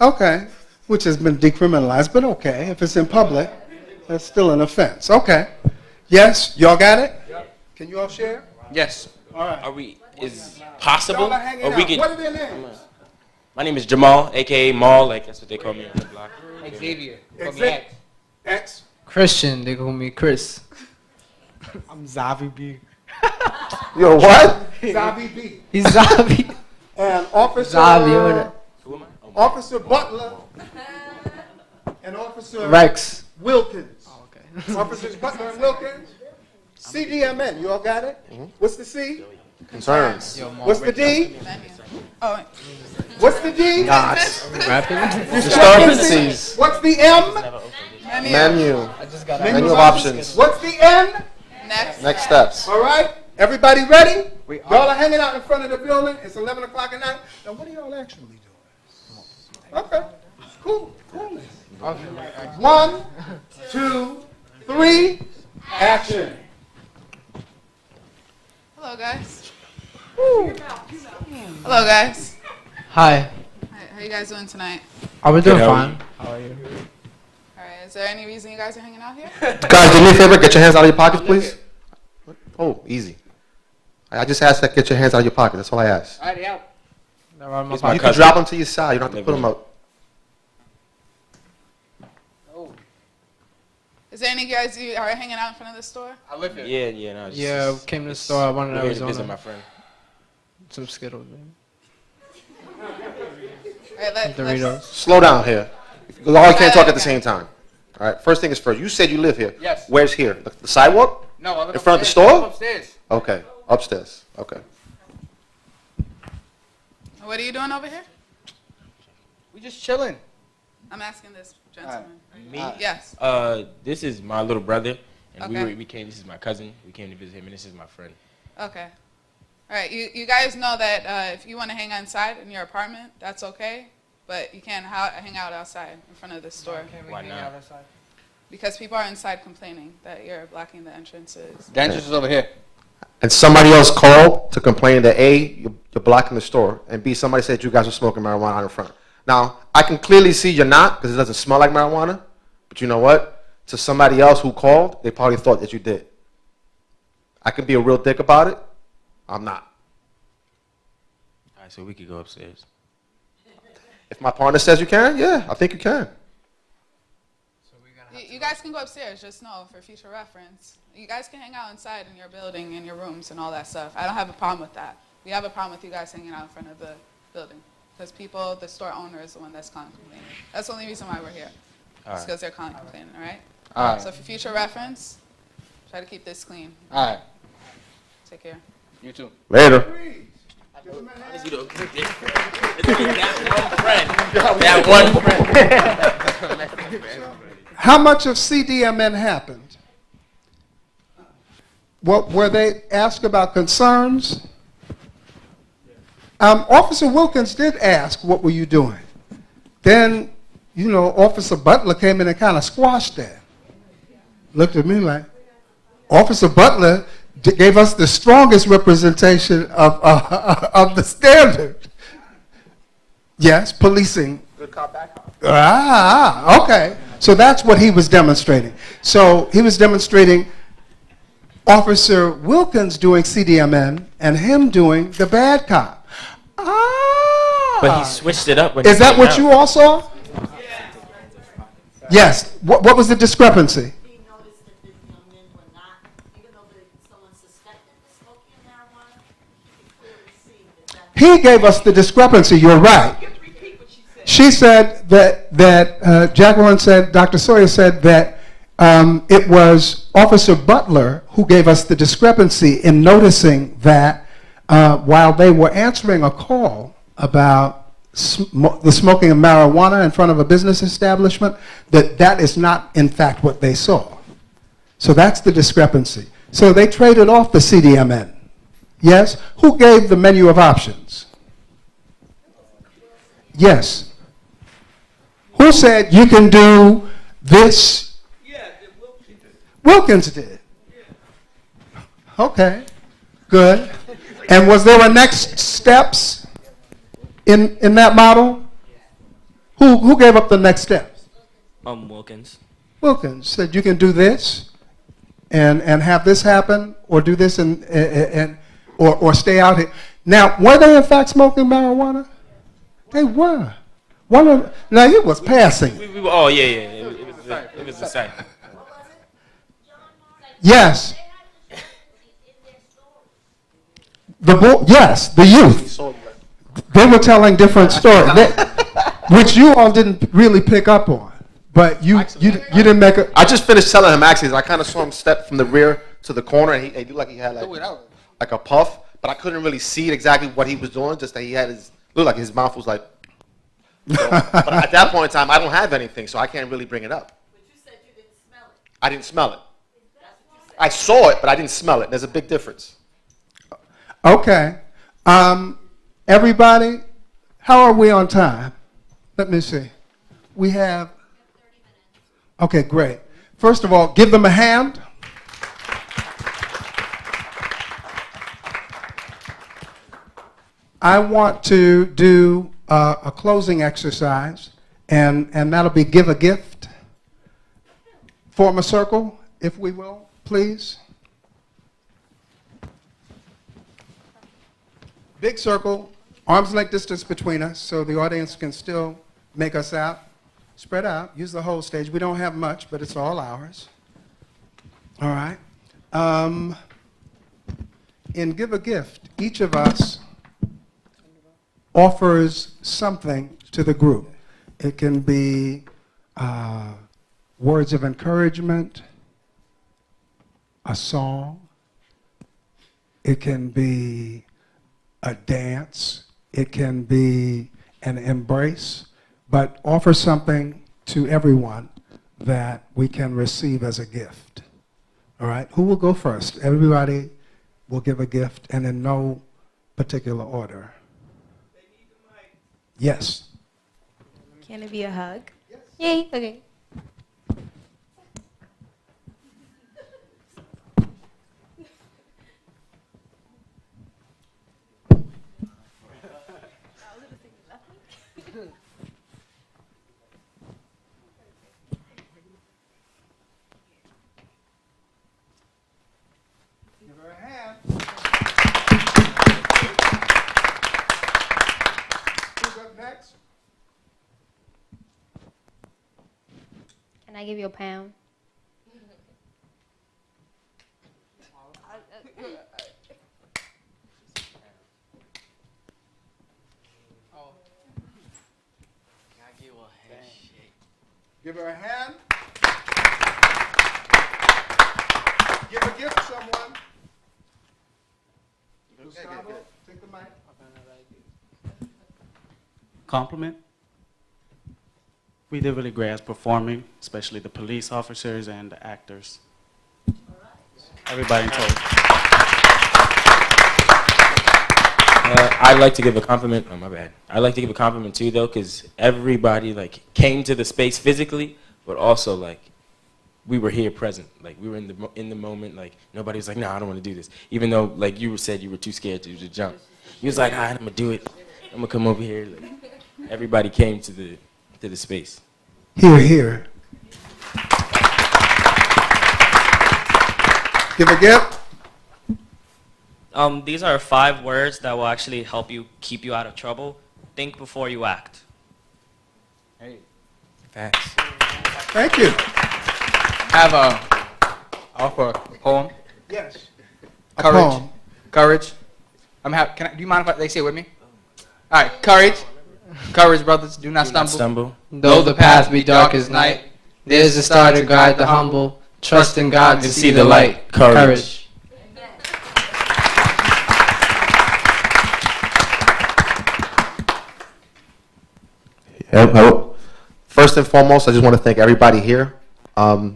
Okay, which has been decriminalized, but okay. If it's in public, that's still an offense. Okay. Yes, y'all got it? Can you all share? Yes. All right. Is possible? Y'all are hanging Or we out. can. What are their names? My name is Jamal, aka Maul, like that's what they call me on the block. Xavier. X. Christian, they call me Chris. I'm Zavi B. Yo, what? Zabi B. He's Zavi. And Officer Zavi, Who am I? Officer Butler and Officer Rex. Wilkins. Oh, okay. Officers Butler and Wilkins. CDMN, you all got it? What's the C? Concerns. What's the D? Oh, wait. What's the D? Rapping? Discrepancies. What's the M? Menu. I just got Menu of options. What's the N? Next. Next steps. All right. Everybody ready? Y'all are hanging out in front of the building. It's 11 o'clock at night. Now, what are y'all actually doing? Okay. Cool. Coolness. 1, 2, 3, action. Hello, guys. Hello, guys. Hi. How you guys doing tonight? We're doing fine. How are you? All right. Is there any reason you guys are hanging out here? Guys, do me a favor. Get your hands out of your pockets, please. Oh, easy. I just asked that get your hands out of your pocket. That's all I asked. Alrighty, out. You can drop them to your side. You don't have to put them out. Is there any guys you are hanging out in front of the store? I live here. Yeah. No, Yeah, we came to the store. I wanted to visit Arizona. my friend. Some Skittles, man. All right, Doritos. Slow down here. Y'all can't talk at the same time. All right. First thing is first. You said you live here. Yes. Where's here? The sidewalk? No, I live in front of the upstairs. I store? live upstairs. Okay. Upstairs. Okay. What are you doing over here? We just chilling. I'm asking this gentleman. Me? Yes. This is my little brother, and Okay. we came. This is my cousin. We came to visit him, and this is my friend. Okay. All right. You guys know that if you want to hang inside in your apartment, that's okay, but you can't hang out outside in front of the store. Why not? Because people are inside complaining that you're blocking the entrances. The entrance is over here. And somebody else called to complain that A, you're blocking the store, and B, somebody said you guys were smoking marijuana out in front. Now, I can clearly see you're not because it doesn't smell like marijuana, but you know what? To somebody else who called, they probably thought that you did. I can be a real dick about it. I'm not. All right, so we could go upstairs. If my partner says you can, yeah, I think you can. You guys can go upstairs, just know for future reference. You guys can hang out inside in your building, in your rooms and all that stuff. I don't have a problem with that. We have a problem with you guys hanging out in front of the building. Because people, the store owner is the one that's calling complaining. That's the only reason why we're here. It's because they're calling complaining, all right? All right. So for future reference, try to keep this clean. All right. Take care. You too. Later. That one friend. How much of CDMN happened? What were they asked about concerns? Officer Wilkins did ask, what were you doing? Then, you know, Officer Butler came in and kind of squashed that. Looked at me like, Officer Butler gave us the strongest representation of the standard. Yes, policing. Good cop, bad cop. Okay. So that's what he was demonstrating. So he was demonstrating Officer Wilkins doing CDMN and him doing the bad cop. But he switched it up when Is he that came what out. you all saw? Yes. What was the discrepancy? He gave us the discrepancy. You're right. She said that Jacqueline said, Dr. Sawyer said that it was Officer Butler who gave us the discrepancy in noticing that while they were answering a call about the smoking of marijuana in front of a business establishment, that is not in fact what they saw. So that's the discrepancy. So they traded off the CDMN. Yes? Who gave the menu of options? Yes. Who said you can do this? Wilkins did. Okay, good. And was there a next steps in that model? Who gave up the next steps? Wilkins. Wilkins said you can do this and have this happen, or do this or stay out here. Now, were they in fact smoking marijuana? They were. Now he was passing. We were, oh yeah. It was the same. Yes. Yes, the youth. They were telling different stories, which you all didn't really pick up on. But you didn't make a. I just finished telling him actually. I kind of saw him step from the rear to the corner, and he looked like he had like a puff, but I couldn't really see exactly what he was doing. Just that he had looked like his mouth was like. So, but at that point in time, I don't have anything, so I can't really bring it up. But you said you didn't smell it. I didn't smell it. I saw it, but I didn't smell it. There's a big difference. Okay. Everybody, how are we on time? Let me see. We have 30 minutes. Okay, great. First of all, give them a hand. I want to do a closing exercise, and that'll be give a gift. Form a circle, if we will, please. Big circle, arm's length distance between us, so the audience can still make us out. Spread out, use the whole stage. We don't have much, but it's all ours. All right. In Give a Gift, each of us offers something to the group. It can be words of encouragement, a song. It can be a dance. It can be an embrace, but offer something to everyone that we can receive as a gift. All right, who will go first? Everybody will give a gift, and in no particular order. Yes. Can it be a hug? Yes. Yay, okay. Give her a hand. Who's up next? Can I give you a pound? Give her a hand. Give a gift to someone. Gustavo, take the mic. Compliment. We did really great as performing, especially the police officers and the actors. Everybody in total. I'd like to give a compliment. Oh, my bad. I'd like to give a compliment too, though, because everybody like came to the space physically, but also like we were here present. Like we were in the moment. Like nobody was like, "No, I don't want to do this." Even though like you said you were too scared to jump. You was like, "All right, I'm gonna do it. I'm gonna come over here." Like, everybody came to the space. Here, here. Give a gift. These are 5 words that will actually help you keep you out of trouble. Think before you act. Hey. Thanks. Thank you. I'll offer a poem. Yes. Courage. A poem. Courage. Do you mind if they say it with me? All right. Courage. Courage, brothers. Do not stumble. Though the path be dark as night, there's a star to guide the humble. Trust in God to see the light. Courage. First and foremost, I just want to thank everybody here. The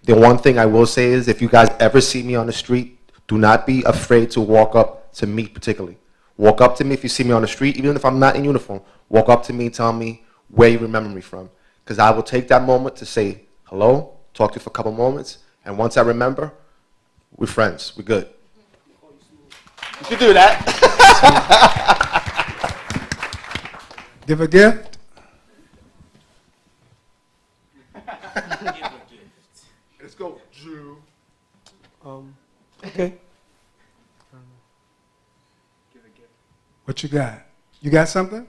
one thing I will say is if you guys ever see me on the street, do not be afraid to walk up to me particularly. Walk up to me if you see me on the street, even if I'm not in uniform. Walk up to me, tell me where you remember me from. Because I will take that moment to say hello, talk to you for a couple moments, and once I remember, we're friends, we're good. You can do that. Give a gift. Let's go, Drew. Okay. What you got? You got something?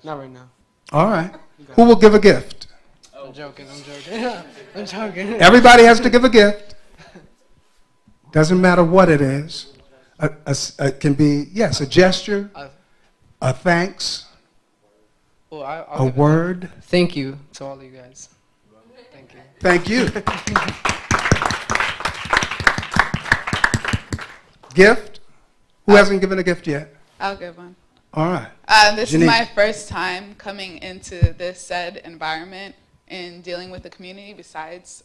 Not right now. All right. Who will give a gift? I'm joking. I'm joking. Everybody has to give a gift. Doesn't matter what it is. It can be, yes, a gesture, a thanks, Well, a word. Thank you to all of you guys. Thank you. Gift? Who hasn't given a gift yet? I'll give one. All right. This Janice. is my first time coming into this said environment and dealing with the community besides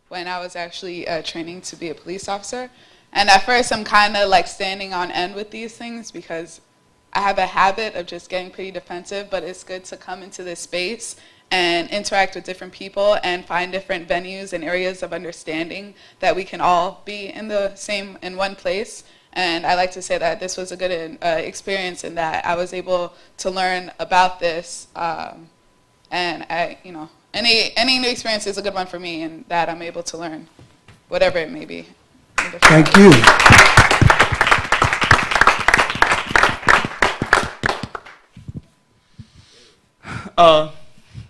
when I was actually training to be a police officer. And at first, I'm kind of like standing on end with these things because I have a habit of just getting pretty defensive, but it's good to come into this space and interact with different people and find different venues and areas of understanding that we can all be in one place. And I like to say that this was a good experience in that I was able to learn about this. And any new experience is a good one for me, and that I'm able to learn, whatever it may be. Thank you.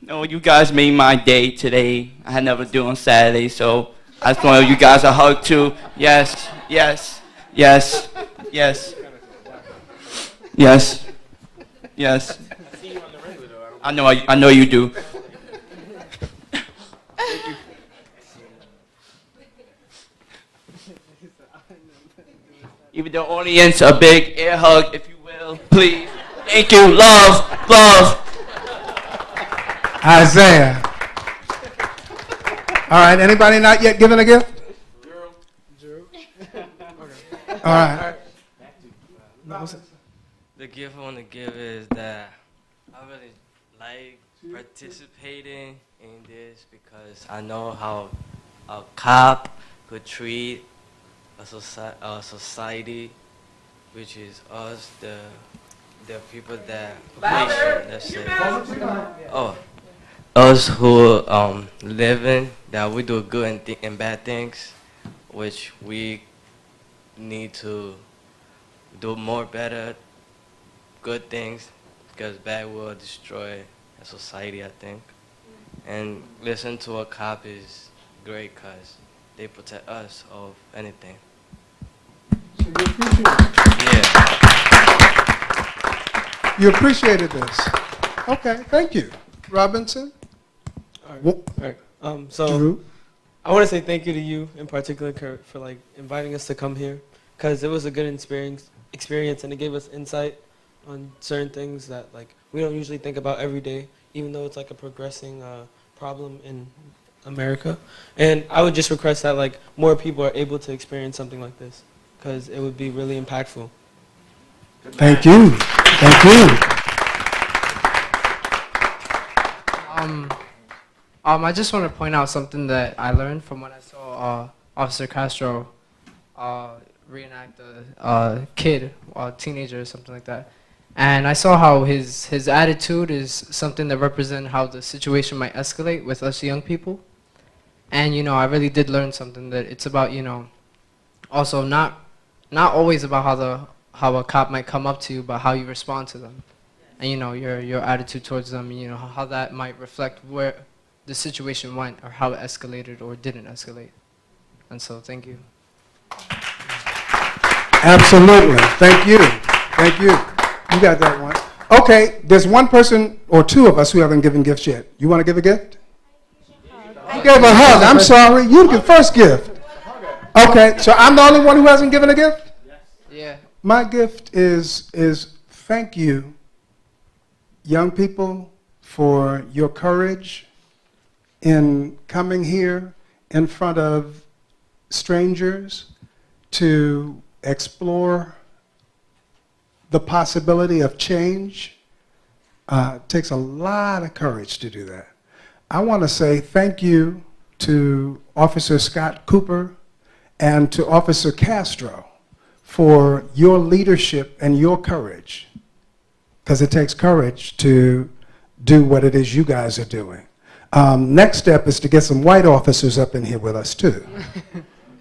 No, you guys made my day today. I had never do on Saturday, so I just want to give you guys a hug too. Yes, yes, yes, yes, yes, yes. I know you do. Give the audience a big air hug, if you will, please. Thank you. Love, love. Isaiah. All right, anybody not yet given a gift? Drew. All right. The gift I want to give is that I really like participating in this because I know how a cop could treat a society, which is us, the people that us who living, that we do good and bad things, which we need to do more better good things, because bad will destroy a society, I think. And listen to a cop is great because they protect us of anything. You appreciated this. Okay, thank you. Robinson? All right. So Drew? I want to say thank you to you in particular, Kurt, for like inviting us to come here, because it was a good experience and it gave us insight on certain things that like we don't usually think about every day, even though it's like a progressing problem in America. And I would just request that like more people are able to experience something like this, because it would be really impactful. Thank you. Thank you. I just want to point out something that I learned from when I saw Officer Castro reenact a kid, or a teenager or something like that. And I saw how his attitude is something that represents how the situation might escalate with us young people. And, you know, I really did learn something, that it's about, you know, also not always about how a cop might come up to you, but how you respond to them. And, you know, your attitude towards them, you know, how that might reflect where the situation went, or how it escalated or didn't escalate. And so, thank you. Absolutely. Thank you. Thank you. You got that one. Okay, there's one person or two of us who haven't given gifts yet. You want to give a gift? You gave a hug. I'm sorry. You get first gift. Okay, so I'm the only one who hasn't given a gift? Yeah. My gift is thank you, young people, for your courage in coming here in front of strangers to explore the possibility of change. It takes a lot of courage to do that. I want to say thank you to Officer Scott Cooper and to Officer Castro for your leadership and your courage, because it takes courage to do what it is you guys are doing. Next step is to get some white officers up in here with us too.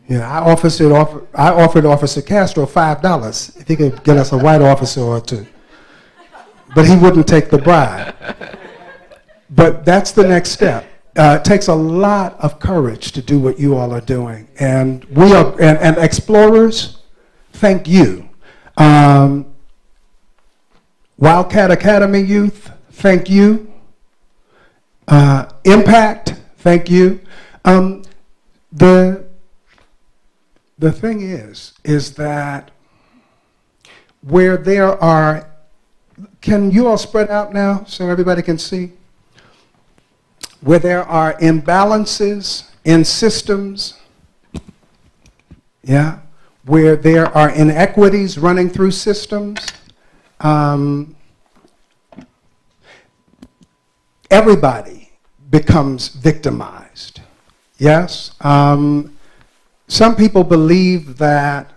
Yeah, I offered Officer Castro $5 if he could get us a white officer or two, but he wouldn't take the bribe. But that's the next step. It takes a lot of courage to do what you all are doing, and we are and explorers. Thank you. Wildcat Academy youth, thank you. Impact, thank you. The thing is that where there are, can you all spread out now so everybody can see? Where there are imbalances in systems, yeah, where there are inequities running through systems, everybody becomes victimized. Yes? Some people believe that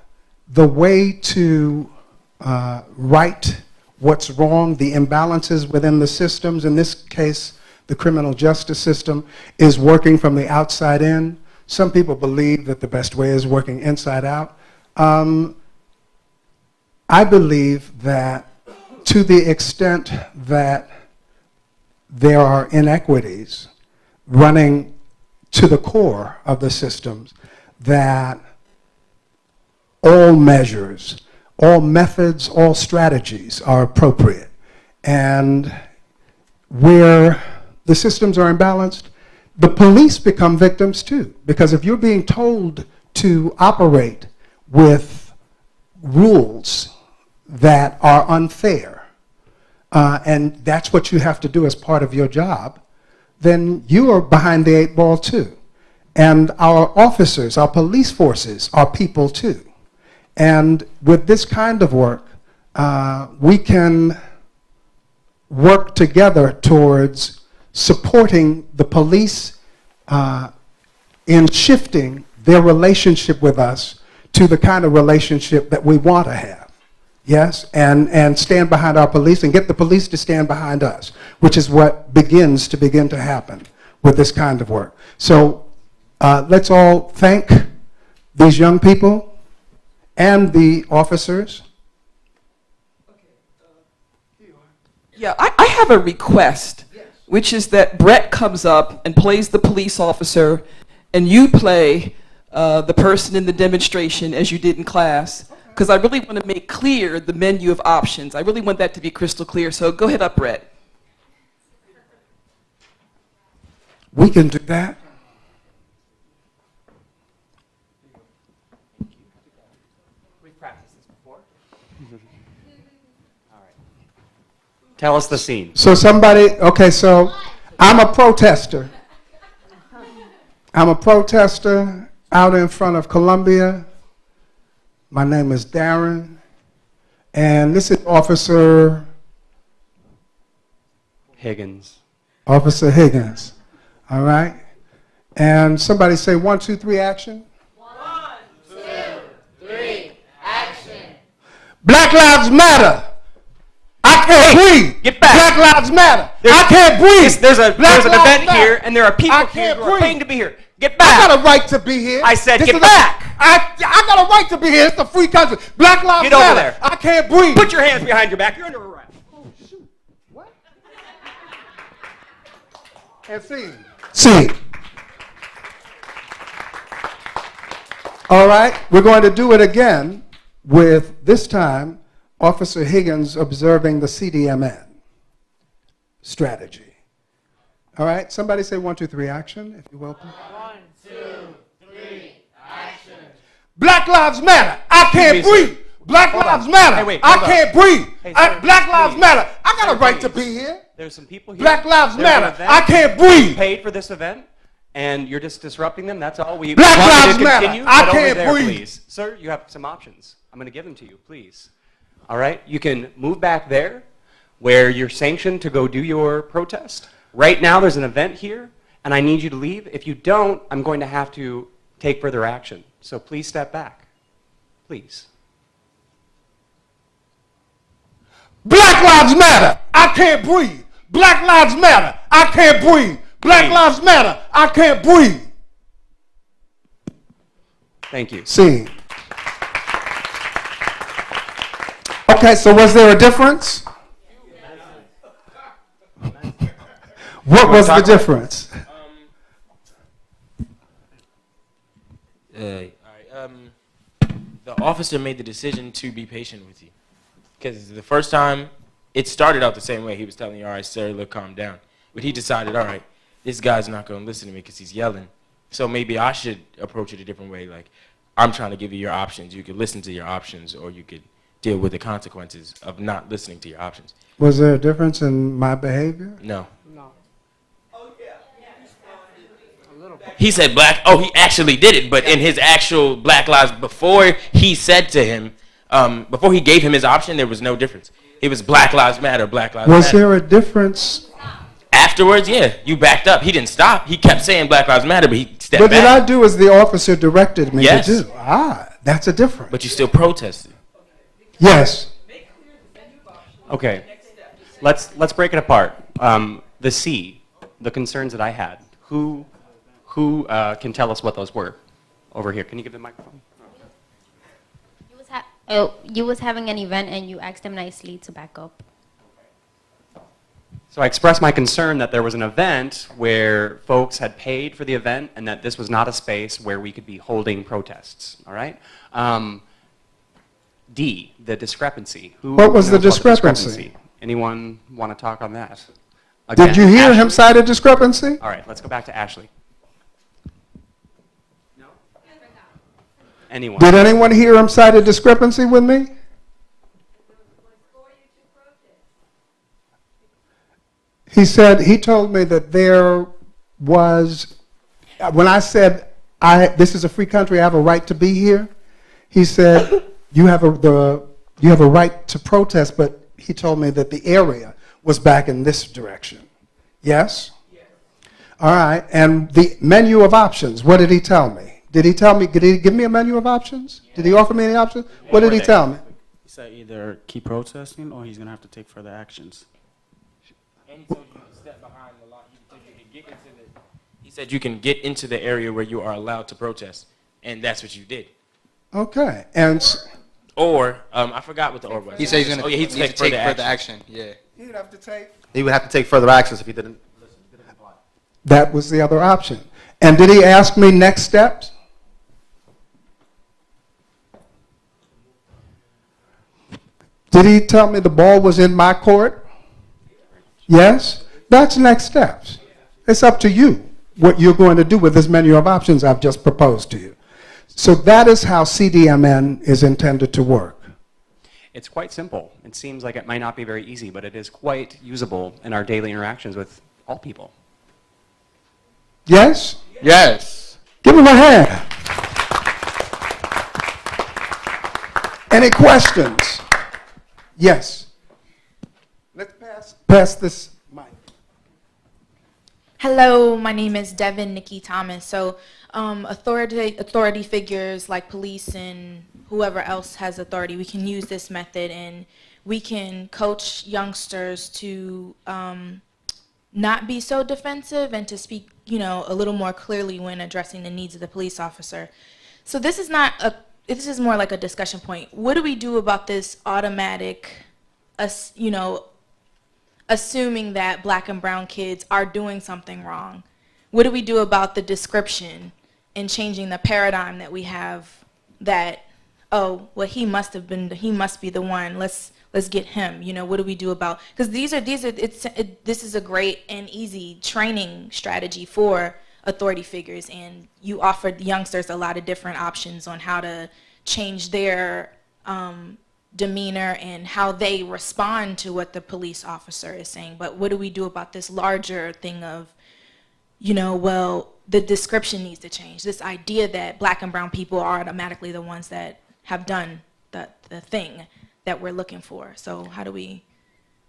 the way to right what's wrong, the imbalances within the systems, in this case, the criminal justice system, is working from the outside in. Some people believe that the best way is working inside out. I believe that to the extent that there are inequities running to the core of the systems, that all measures, all methods, all strategies are appropriate. And where the systems are imbalanced, the police become victims too. Because if you're being told to operate with rules that are unfair, and that's what you have to do as part of your job, then you are behind the 8 ball too. And our officers, our police forces are people too. And with this kind of work, we can work together towards supporting the police in shifting their relationship with us to the kind of relationship that we want to have. Yes, and stand behind our police and get the police to stand behind us, which is what begins to happen with this kind of work. So let's all thank these young people and the officers. Yeah, I have a request, which is that Brett comes up and plays the police officer, and you play the person in the demonstration as you did in class, because I really want to make clear the menu of options. I really want that to be crystal clear, so go ahead up, Brett. We can do that. Tell us the scene. So somebody, okay, so I'm a protester. I'm a protester out in front of Columbia. My name is Darren, and this is Officer Higgins. Officer Higgins, all right? And somebody say 1, 2, 3, action. 1, 2, 3, action. Black Lives Matter. I can't breathe. Get back. Black Lives Matter. I can't breathe. There's an event Matter. here, and there are people I here can't who are breathe. paying to be here. Get back. I got a right to be here. I said This get is back. I got a right to be here. It's a free country. Black Lives Get Matter. over there. I can't breathe. Put your hands behind your back. You're under arrest. Oh, shoot. What? And scene. Scene. All right. We're going to do it again with, this time, Officer Higgins observing the CDMN strategy. All right. Somebody say 1, 2, 3, action, if you will. 1, 2, 3, action. Black Lives Matter. I can't breathe. Black Lives Matter. Hey, wait, I can't breathe. Hey, sir, Black Lives please. Matter. I got Sir, a right to please. be here. There's some people here. Black Lives There's an Matter. event. I can't breathe. You paid for this event, and you're just disrupting them. That's all. We Black want you Lives to Matter. continue. I Get over can't there, breathe. Please. Sir, you have some options. I'm going to give them to you, please. All right? You can move back there where you're sanctioned to go do your protest. Right now, there's an event here, and I need you to leave. If you don't, I'm going to have to take further action. So please step back. Please. Black Lives Matter. I can't breathe. Black Lives Matter. I can't breathe. Black Lives Matter. I can't breathe. Thank you. Scene. Okay, so was there a difference? What was the difference? The officer made the decision to be patient with you. Because the first time, it started out the same way. He was telling you, all right, sir, look, calm down. But he decided, all right, this guy's not going to listen to me because he's yelling. So maybe I should approach it a different way. Like, I'm trying to give you your options. You could listen to your options, or you could deal with the consequences of not listening to your options. Was there a difference in my behavior? No. No. A little bit. He said black. Oh, he actually did it. But in his actual Black Lives, before he said to him, before he gave him his option, there was no difference. It was Black Lives Matter, Black Lives Matter. Was there a difference? Afterwards, yeah, you backed up. He didn't stop. He kept saying Black Lives Matter, but he stepped But back. did I do as the officer directed me Yes. to do? Ah, that's a difference. But you still protested. Yes. Okay, let's break it apart. The C, the concerns that I had. Who can tell us what those were? Over here, can you give the microphone? You was having an event and you asked him nicely to back up. So I expressed my concern that there was an event where folks had paid for the event and that this was not a space where we could be holding protests, all right? D, the discrepancy. What was the knows about discrepancy? Anyone want to talk on that? Did you hear Ashley? him cite a discrepancy? All right, let's go back to Ashley. No? Anyone? Did anyone hear him cite a discrepancy with me? He said, he told me that there was, when I said, this is a free country, I have a right to be here, he said, you have a right to protest, but he told me that the area was back in this direction. Yes? All right, and the menu of options, what did he tell me? Did he give me a menu of options? Did he offer me any options? What did he tell me? He said either keep protesting or he's going to have to take further actions. And he told you to step behind the line. He said you can get into the area where you are allowed to protest, and that's what you did. Okay, and or I forgot what the or was. He said he's going to he'd take further action. Yeah. He'd have to take. He would have to take further actions if he didn't comply. That was the other option. And did he ask me next steps? Did he tell me the ball was in my court? Yes? That's next steps. It's up to you what you're going to do with this menu of options I've just proposed to you. So that is how CDMN is intended to work. It's quite simple. It seems like it might not be very easy, but it is quite usable in our daily interactions with all people. Yes? Yes. Give him a hand. Any questions? Yes. Let's pass this mic. Hello, my name is Devin Nikki Thomas. So authority figures like police and whoever else has authority, we can use this method and we can coach youngsters to not be so defensive and to speak, a little more clearly when addressing the needs of the police officer. So this is this is more like a discussion point. What do we do about this automatic, assuming that black and brown kids are doing something wrong? What do we do about the description and changing the paradigm that we have that, oh, well, he must be the one, let's get him, what do we do about, because this is a great and easy training strategy for authority figures, and you offered youngsters a lot of different options on how to change their demeanor and how they respond to what the police officer is saying. But what do we do about this larger thing of, well, the description needs to change. This idea that black and brown people are automatically the ones that have done the thing that we're looking for. So how do we?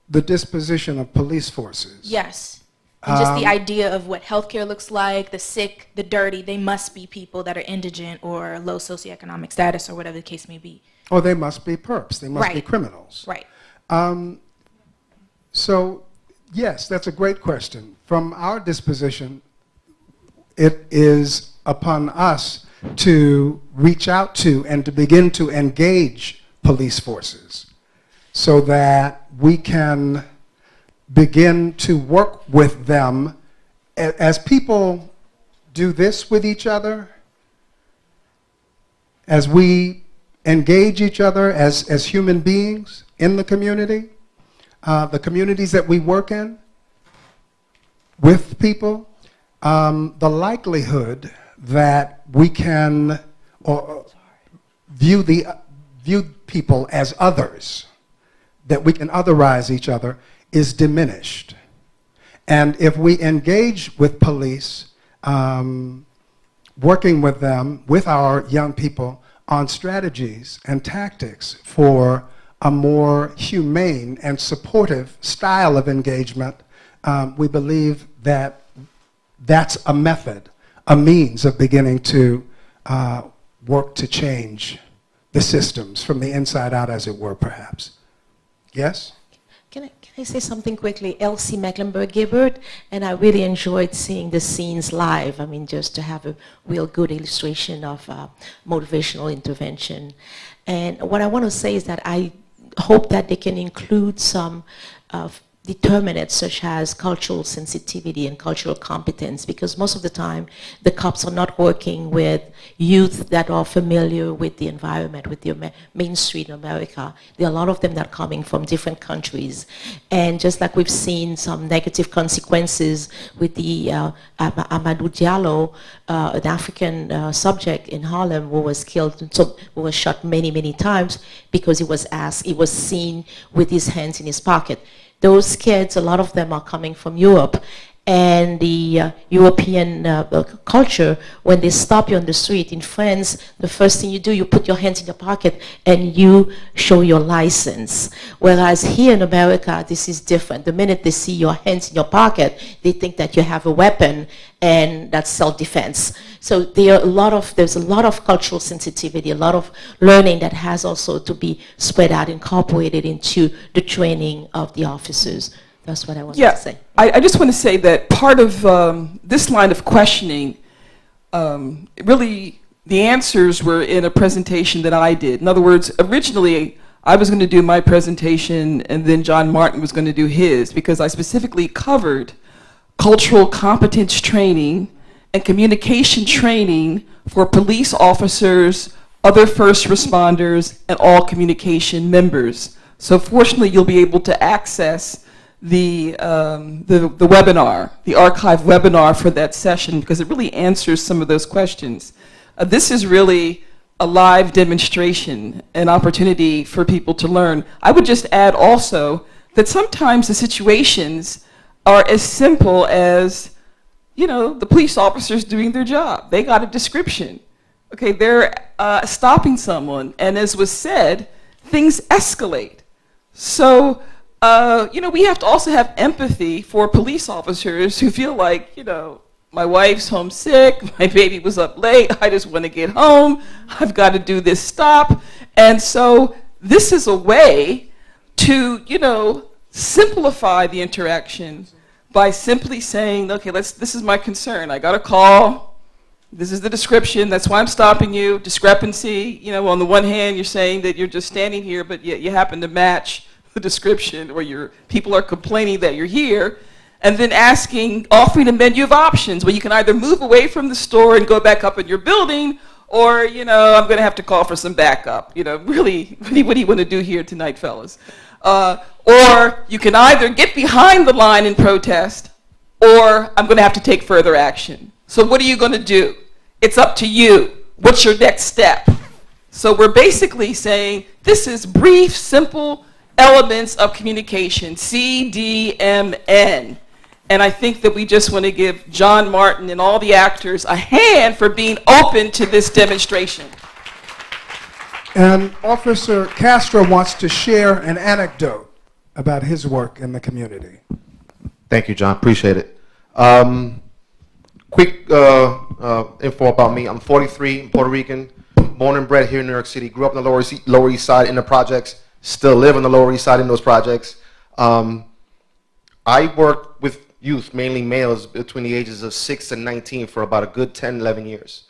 The disposition of police forces. Yes. And just the idea of what healthcare looks like, the sick, the dirty, they must be people that are indigent or low socioeconomic status or whatever the case may be. Or they must be perps. They must be criminals. Right. So, yes, that's a great question. From our disposition, it is upon us to reach out to and to begin to engage police forces so that we can begin to work with them as people do this with each other, as we engage each other as human beings in the communities that we work in, with people, the likelihood that we can view people as others, that we can otherize each other, is diminished. And if we engage with police working with them, with our young people, on strategies and tactics for a more humane and supportive style of engagement. We believe that that's a method, a means of beginning to work to change the systems from the inside out, as it were, perhaps. Yes? Can I say something quickly? Elsie Mecklenburg-Gibbard, and I really enjoyed seeing the scenes live. I mean, just to have a real good illustration of motivational intervention. And what I want to say is that I hope that they can include some determinants such as cultural sensitivity and cultural competence, because most of the time the cops are not working with youth that are familiar with the environment, with the Main Street in America. There are a lot of them that are coming from different countries. And just like we've seen some negative consequences with the Amadou Diallo, an African subject in Harlem who was killed, who was shot many, many times because he was seen with his hands in his pocket. Those kids, a lot of them are coming from Europe, and the European culture, when they stop you on the street in France, the first thing you do, you put your hands in your pocket and you show your license. Whereas here in America, this is different. The minute they see your hands in your pocket, they think that you have a weapon, and that's self-defense. So there's a lot of cultural sensitivity, a lot of learning that has also to be spread out, incorporated into the training of the officers. That's what I wanted to say. I just want to say that part of this line of questioning, really the answers were in a presentation that I did. In other words, originally I was going to do my presentation and then John Martin was going to do his, because I specifically covered cultural competence training and communication training for police officers, other first responders, and all communication members. So fortunately, you'll be able to access the webinar, the archive webinar for that session, because it really answers some of those questions. This is really a live demonstration, an opportunity for people to learn. I would just add also that sometimes the situations are as simple as, you know, the police officers doing their job. They got a description. Okay, they're stopping someone, and as was said, things escalate. So, you know, we have to also have empathy for police officers who feel like, you know, my wife's homesick, my baby was up late, I just want to get home, I've got to do this stop. And so this is a way to, you know, simplify the interaction by simply saying, okay, this is my concern. I got a call. This is the description. That's why I'm stopping you. Discrepancy. You know, on the one hand, you're saying that you're just standing here, but you happen to match the description, or people are complaining that you're here. And then offering a menu of options where you can either move away from the store and go back up in your building, or, you know, I'm going to have to call for some backup. You know, really, what do you want to do here tonight, fellas? Or you can either get behind the line and protest, or I'm going to have to take further action. So what are you going to do? It's up to you. What's your next step? So we're basically saying this is brief, simple elements of communication, CDMN. And I think that we just want to give John Martin and all the actors a hand for being open to this demonstration. And Officer Castro wants to share an anecdote about his work in the community. Thank you, John. Appreciate it. Quick info about me. I'm 43, I'm Puerto Rican, born and bred here in New York City. Grew up in the Lower East Side in the projects. Still live in the Lower East Side in those projects. I worked with youth, mainly males, between the ages of 6 and 19 for about a good 10, 11 years.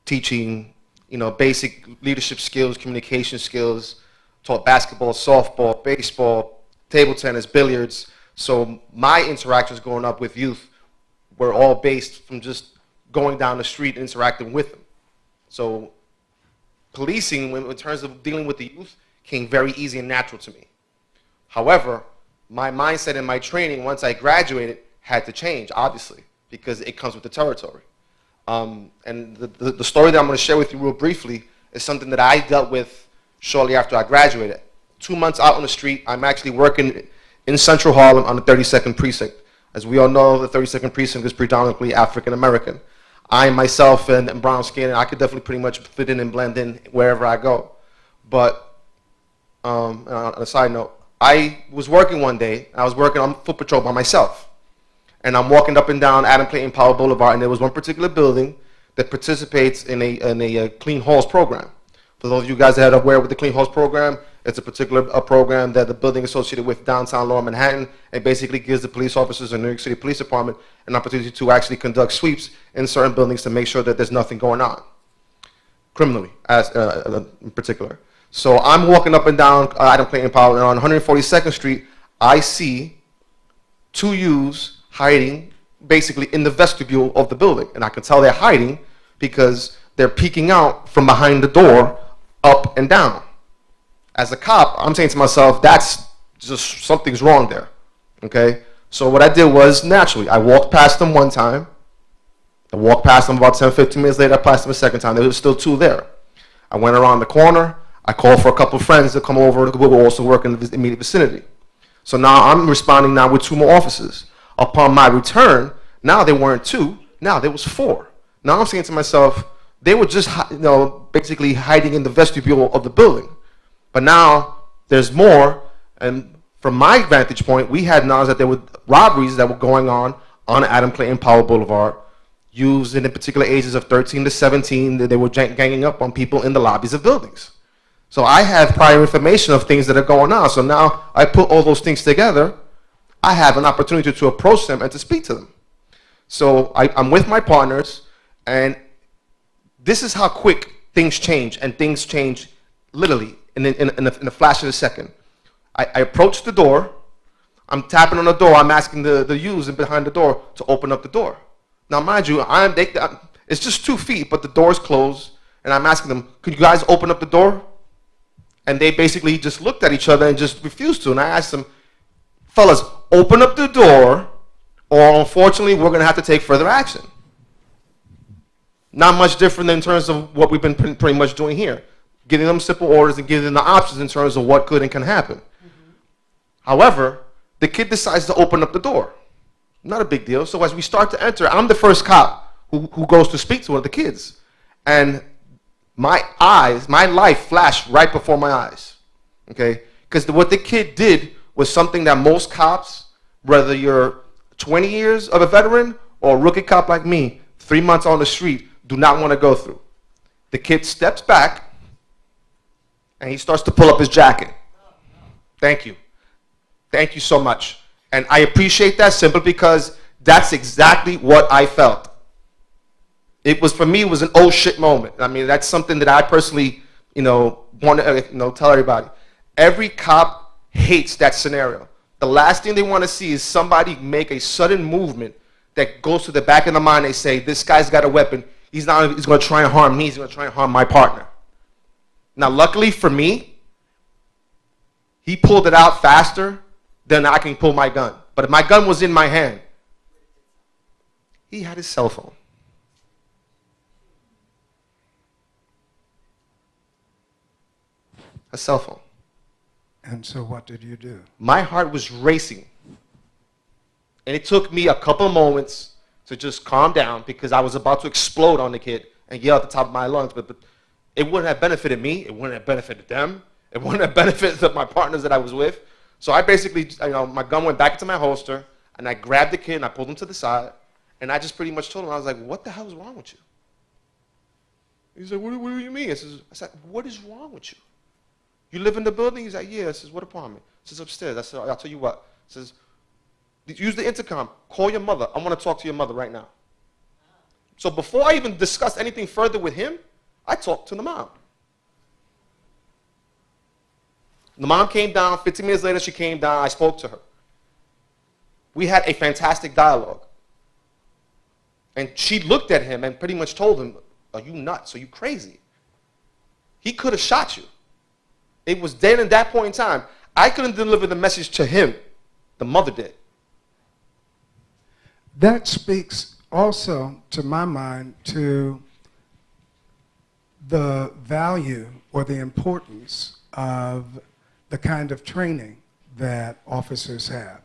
Teaching, you know, basic leadership skills, communication skills, taught basketball, softball, baseball, table tennis, billiards. So my interactions growing up with youth were all based from just going down the street and interacting with them. So policing, in terms of dealing with the youth, came very easy and natural to me. However, my mindset and my training, once I graduated, had to change, obviously, because it comes with the territory. And the story that I'm going to share with you real briefly is something that I dealt with shortly after I graduated. 2 months out on the street, I'm actually working in Central Harlem on the 32nd Precinct. As we all know, the 32nd Precinct is predominantly African American. I myself and brown skin, I could definitely pretty much fit in and blend in wherever I go. But on a side note, I was working one day. I was working on foot patrol by myself. And I'm walking up and down Adam Clayton Powell Boulevard, and there was one particular building that participates in a Clean Halls program. For those of you guys that are aware with the Clean Halls program, it's a particular program that the building associated with downtown Lower Manhattan, and basically gives the police officers in New York City Police Department an opportunity to actually conduct sweeps in certain buildings to make sure that there's nothing going on, criminally as in particular. So I'm walking up and down Adam Clayton Powell, and on 142nd Street, I see two youths hiding basically in the vestibule of the building. And I can tell they're hiding because they're peeking out from behind the door up and down. As a cop, I'm saying to myself, that's just something's wrong there, okay? So what I did was, naturally, I walked past them one time. I walked past them about 10, 15 minutes later, I passed them a second time. There was still two there. I went around the corner. I called for a couple of friends to come over who will also work in the immediate vicinity. So now I'm responding now with two more officers. Upon my return, now they weren't two, now there was four. Now I'm saying to myself, they were just, basically hiding in the vestibule of the building. But now there's more, and from my vantage point, we had knowledge that there were robberies that were going on Adam Clayton Powell Boulevard, used in the particular ages of 13 to 17, that they were ganging up on people in the lobbies of buildings. So I have prior information of things that are going on. So now I put all those things together. I have an opportunity to approach them and to speak to them. So I'm with my partners, and this is how quick things change, and things change literally in a flash of a second. I approach the door. I'm tapping on the door. I'm asking the youths behind the door to open up the door. Now, mind you, it's just 2 feet, but the door's closed, and I'm asking them, could you guys open up the door? And they basically just looked at each other and just refused to. And I asked them, fellas, open up the door, or unfortunately, we're going to have to take further action. Not much different in terms of what we've been pretty much doing here. Giving them simple orders and giving them the options in terms of what could and can happen. However, the kid decides to open up the door. Not a big deal. So as we start to enter, I'm the first cop who goes to speak to one of the kids. And my life flashed right before my eyes. Okay? Because what the kid did was something that most cops, whether you're 20 years of a veteran or a rookie cop like me, 3 months on the street, do not want to go through. The kid steps back and he starts to pull up his jacket. Thank you. Thank you so much. And I appreciate that simply because that's exactly what I felt. It was, for me, it was an oh shit moment. I mean, that's something that I personally, want to tell everybody. Every cop hates that scenario. The last thing they want to see is somebody make a sudden movement that goes to the back of the mind. They say, this guy's got a weapon. He's going to try and harm me. He's going to try and harm my partner. Now, luckily for me, he pulled it out faster than I can pull my gun. But if my gun was in my hand, he had his cell phone. A cell phone. And so what did you do? My heart was racing. And it took me a couple of moments to just calm down because I was about to explode on the kid and yell at the top of my lungs. But it wouldn't have benefited me. It wouldn't have benefited them. It wouldn't have benefited my partners that I was with. So I basically, my gun went back into my holster, and I grabbed the kid, and I pulled him to the side, and I just pretty much told him, I was like, what the hell is wrong with you? He said, what do you mean? I said, what is wrong with you? You live in the building? He's like, yeah. I says, what apartment? He says, upstairs. I said, I'll tell you what. He says, use the intercom. Call your mother. I want to talk to your mother right now. So before I even discussed anything further with him, I talked to the mom. The mom came down. 15 minutes later, she came down. I spoke to her. We had a fantastic dialogue. And she looked at him and pretty much told him, are you nuts? Are you crazy? He could have shot you. It was then at that point in time. I couldn't deliver the message to him. The mother did. That speaks also, to my mind, to the value or the importance of the kind of training that officers have.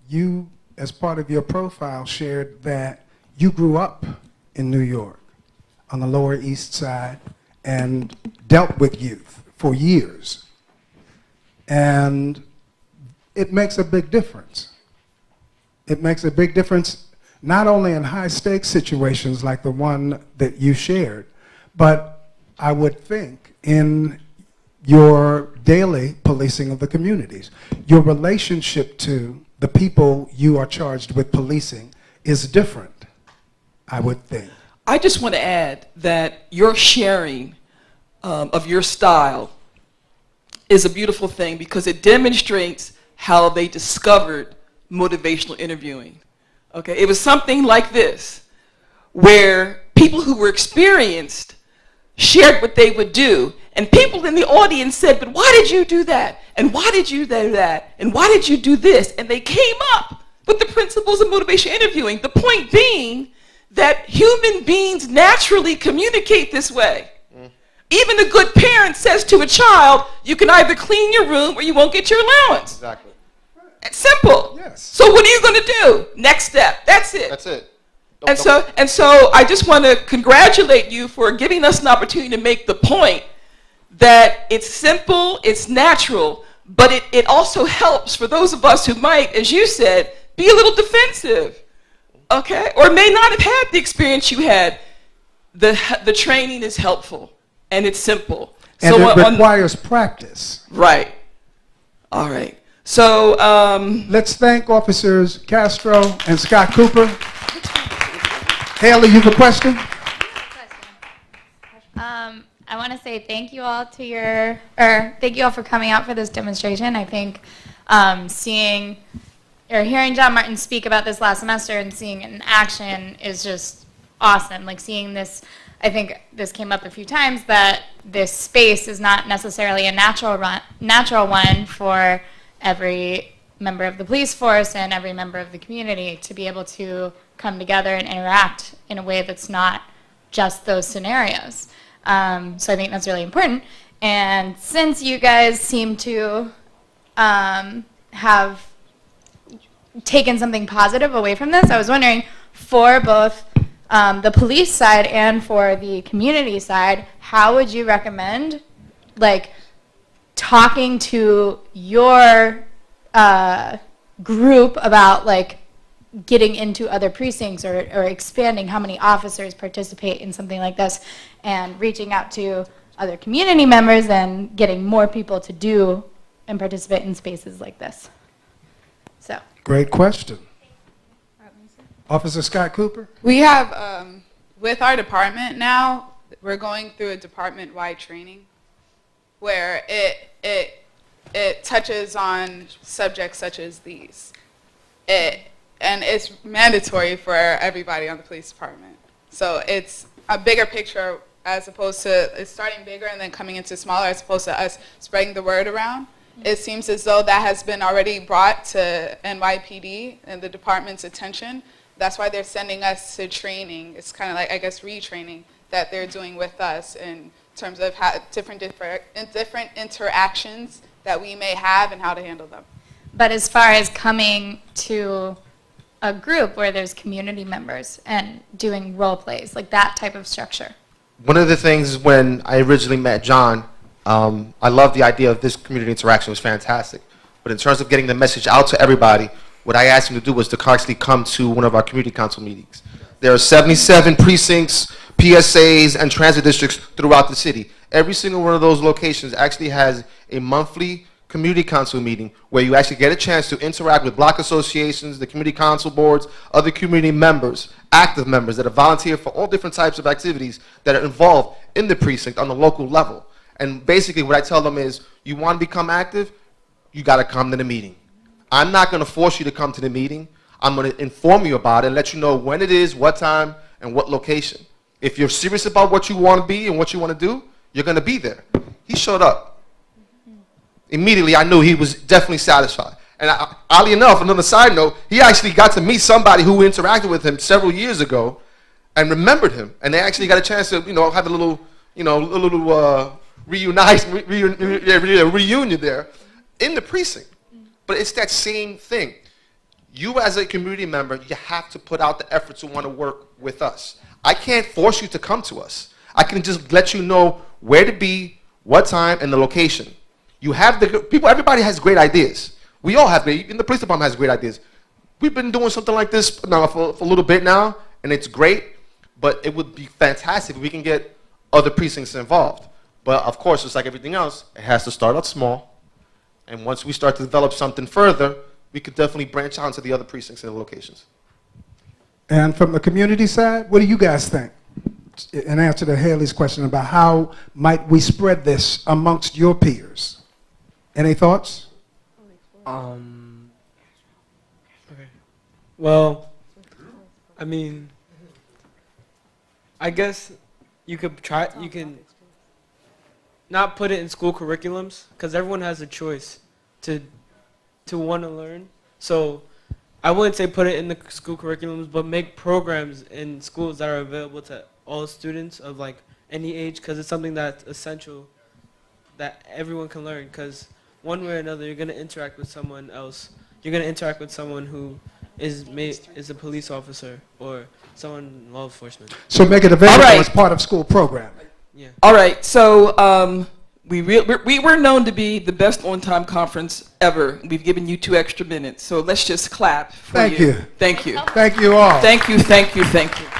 You, as part of your profile, shared that you grew up in New York on the Lower East Side and dealt with youth for years. And it makes a big difference. It makes a big difference not only in high-stakes situations like the one that you shared, but I would think in your daily policing of the communities. Your relationship to the people you are charged with policing is different, I would think. I just want to add that your sharing of your style is a beautiful thing because it demonstrates how they discovered motivational interviewing. Okay, it was something like this, where people who were experienced shared what they would do, and people in the audience said, but why did you do that? And why did you do that? And why did you do this? And they came up with the principles of motivational interviewing. The point being that human beings naturally communicate this way. Even a good parent says to a child, you can either clean your room or you won't get your allowance. Exactly. It's simple. Yes. So what are you going to do? Next step. That's it. That's it. And so I just want to congratulate you for giving us an opportunity to make the point that it's simple, it's natural, but it also helps for those of us who might, as you said, be a little defensive, okay? Or may not have had the experience you had. The training is helpful, and it's simple. And so it requires practice. Right. All right. So let's thank Officers Castro and Scott Cooper. Haley, you have a question? I want to say thank you all thank you all for coming out for this demonstration. I think seeing or hearing John Martin speak about this last semester and seeing it in action is just awesome. Like seeing this, I think this came up a few times, that this space is not necessarily a natural one for every member of the police force and every member of the community to be able to come together and interact in a way that's not just those scenarios. So I think that's really important. And since you guys seem to have taken something positive away from this, I was wondering, for both the police side and for the community side, how would you recommend, like, talking to your group about, like, getting into other precincts or expanding how many officers participate in something like this and reaching out to other community members and getting more people to do and participate in spaces like this? So. Great question. Officer Scott Cooper? We have, with our department now, we're going through a department-wide training where it touches on subjects such as these. And it's mandatory for everybody on the police department. So it's a bigger picture as opposed to, it's starting bigger and then coming into smaller as opposed to us spreading the word around. It seems as though that has been already brought to NYPD and the department's attention. That's why they're sending us to training. It's kind of like, I guess, retraining that they're doing with us in terms of how different interactions that we may have and how to handle them. But as far as coming to a group where there's community members and doing role plays, like that type of structure. One of the things when I originally met John, I love the idea of this community interaction. It was fantastic. But in terms of getting the message out to everybody, what I asked him to do was to actually come to one of our community council meetings. There are 77 precincts, PSAs, and transit districts throughout the city. Every single one of those locations actually has a monthly community council meeting where you actually get a chance to interact with block associations, the community council boards, other community members, active members that are volunteer for all different types of activities that are involved in the precinct on the local level. And basically what I tell them is, you want to become active, you got to come to the meeting. I'm not going to force you to come to the meeting. I'm going to inform you about it and let you know when it is, what time, and what location. If you're serious about what you want to be and what you want to do, you're going to be there. He showed up. Immediately, I knew he was definitely satisfied. And oddly enough, another side note, he actually got to meet somebody who interacted with him several years ago and remembered him. And they actually got a chance to, have a little, reunion there in the precinct. But it's that same thing. You as a community member, you have to put out the effort to want to work with us. I can't force you to come to us. I can just let you know where to be, what time, and the location. You have the people, everybody has great ideas. We all have, even the police department has great ideas. We've been doing something like this now for a little bit now, and it's great, but it would be fantastic if we can get other precincts involved. But of course, just like everything else, it has to start out small. And once we start to develop something further, we could definitely branch out into the other precincts and locations. And from the community side, what do you guys think? In answer to Haley's question about how might we spread this amongst your peers. Any thoughts? Okay. Well, I mean, I guess you can not put it in school curriculums, because everyone has a choice to want to learn. So I wouldn't say put it in the school curriculums, but make programs in schools that are available to all students of like any age, because it's something that's essential that everyone can learn, because one way or another you're going to interact with someone else. You're going to interact with someone who is a police officer or someone in law enforcement. So make it available as part of school programming. Yeah. All right, so we were known to be the best on-time conference ever. We've given you 2 extra minutes, so let's just clap for Thank you. Thank you. Thank you all. Thank you, thank you, thank you.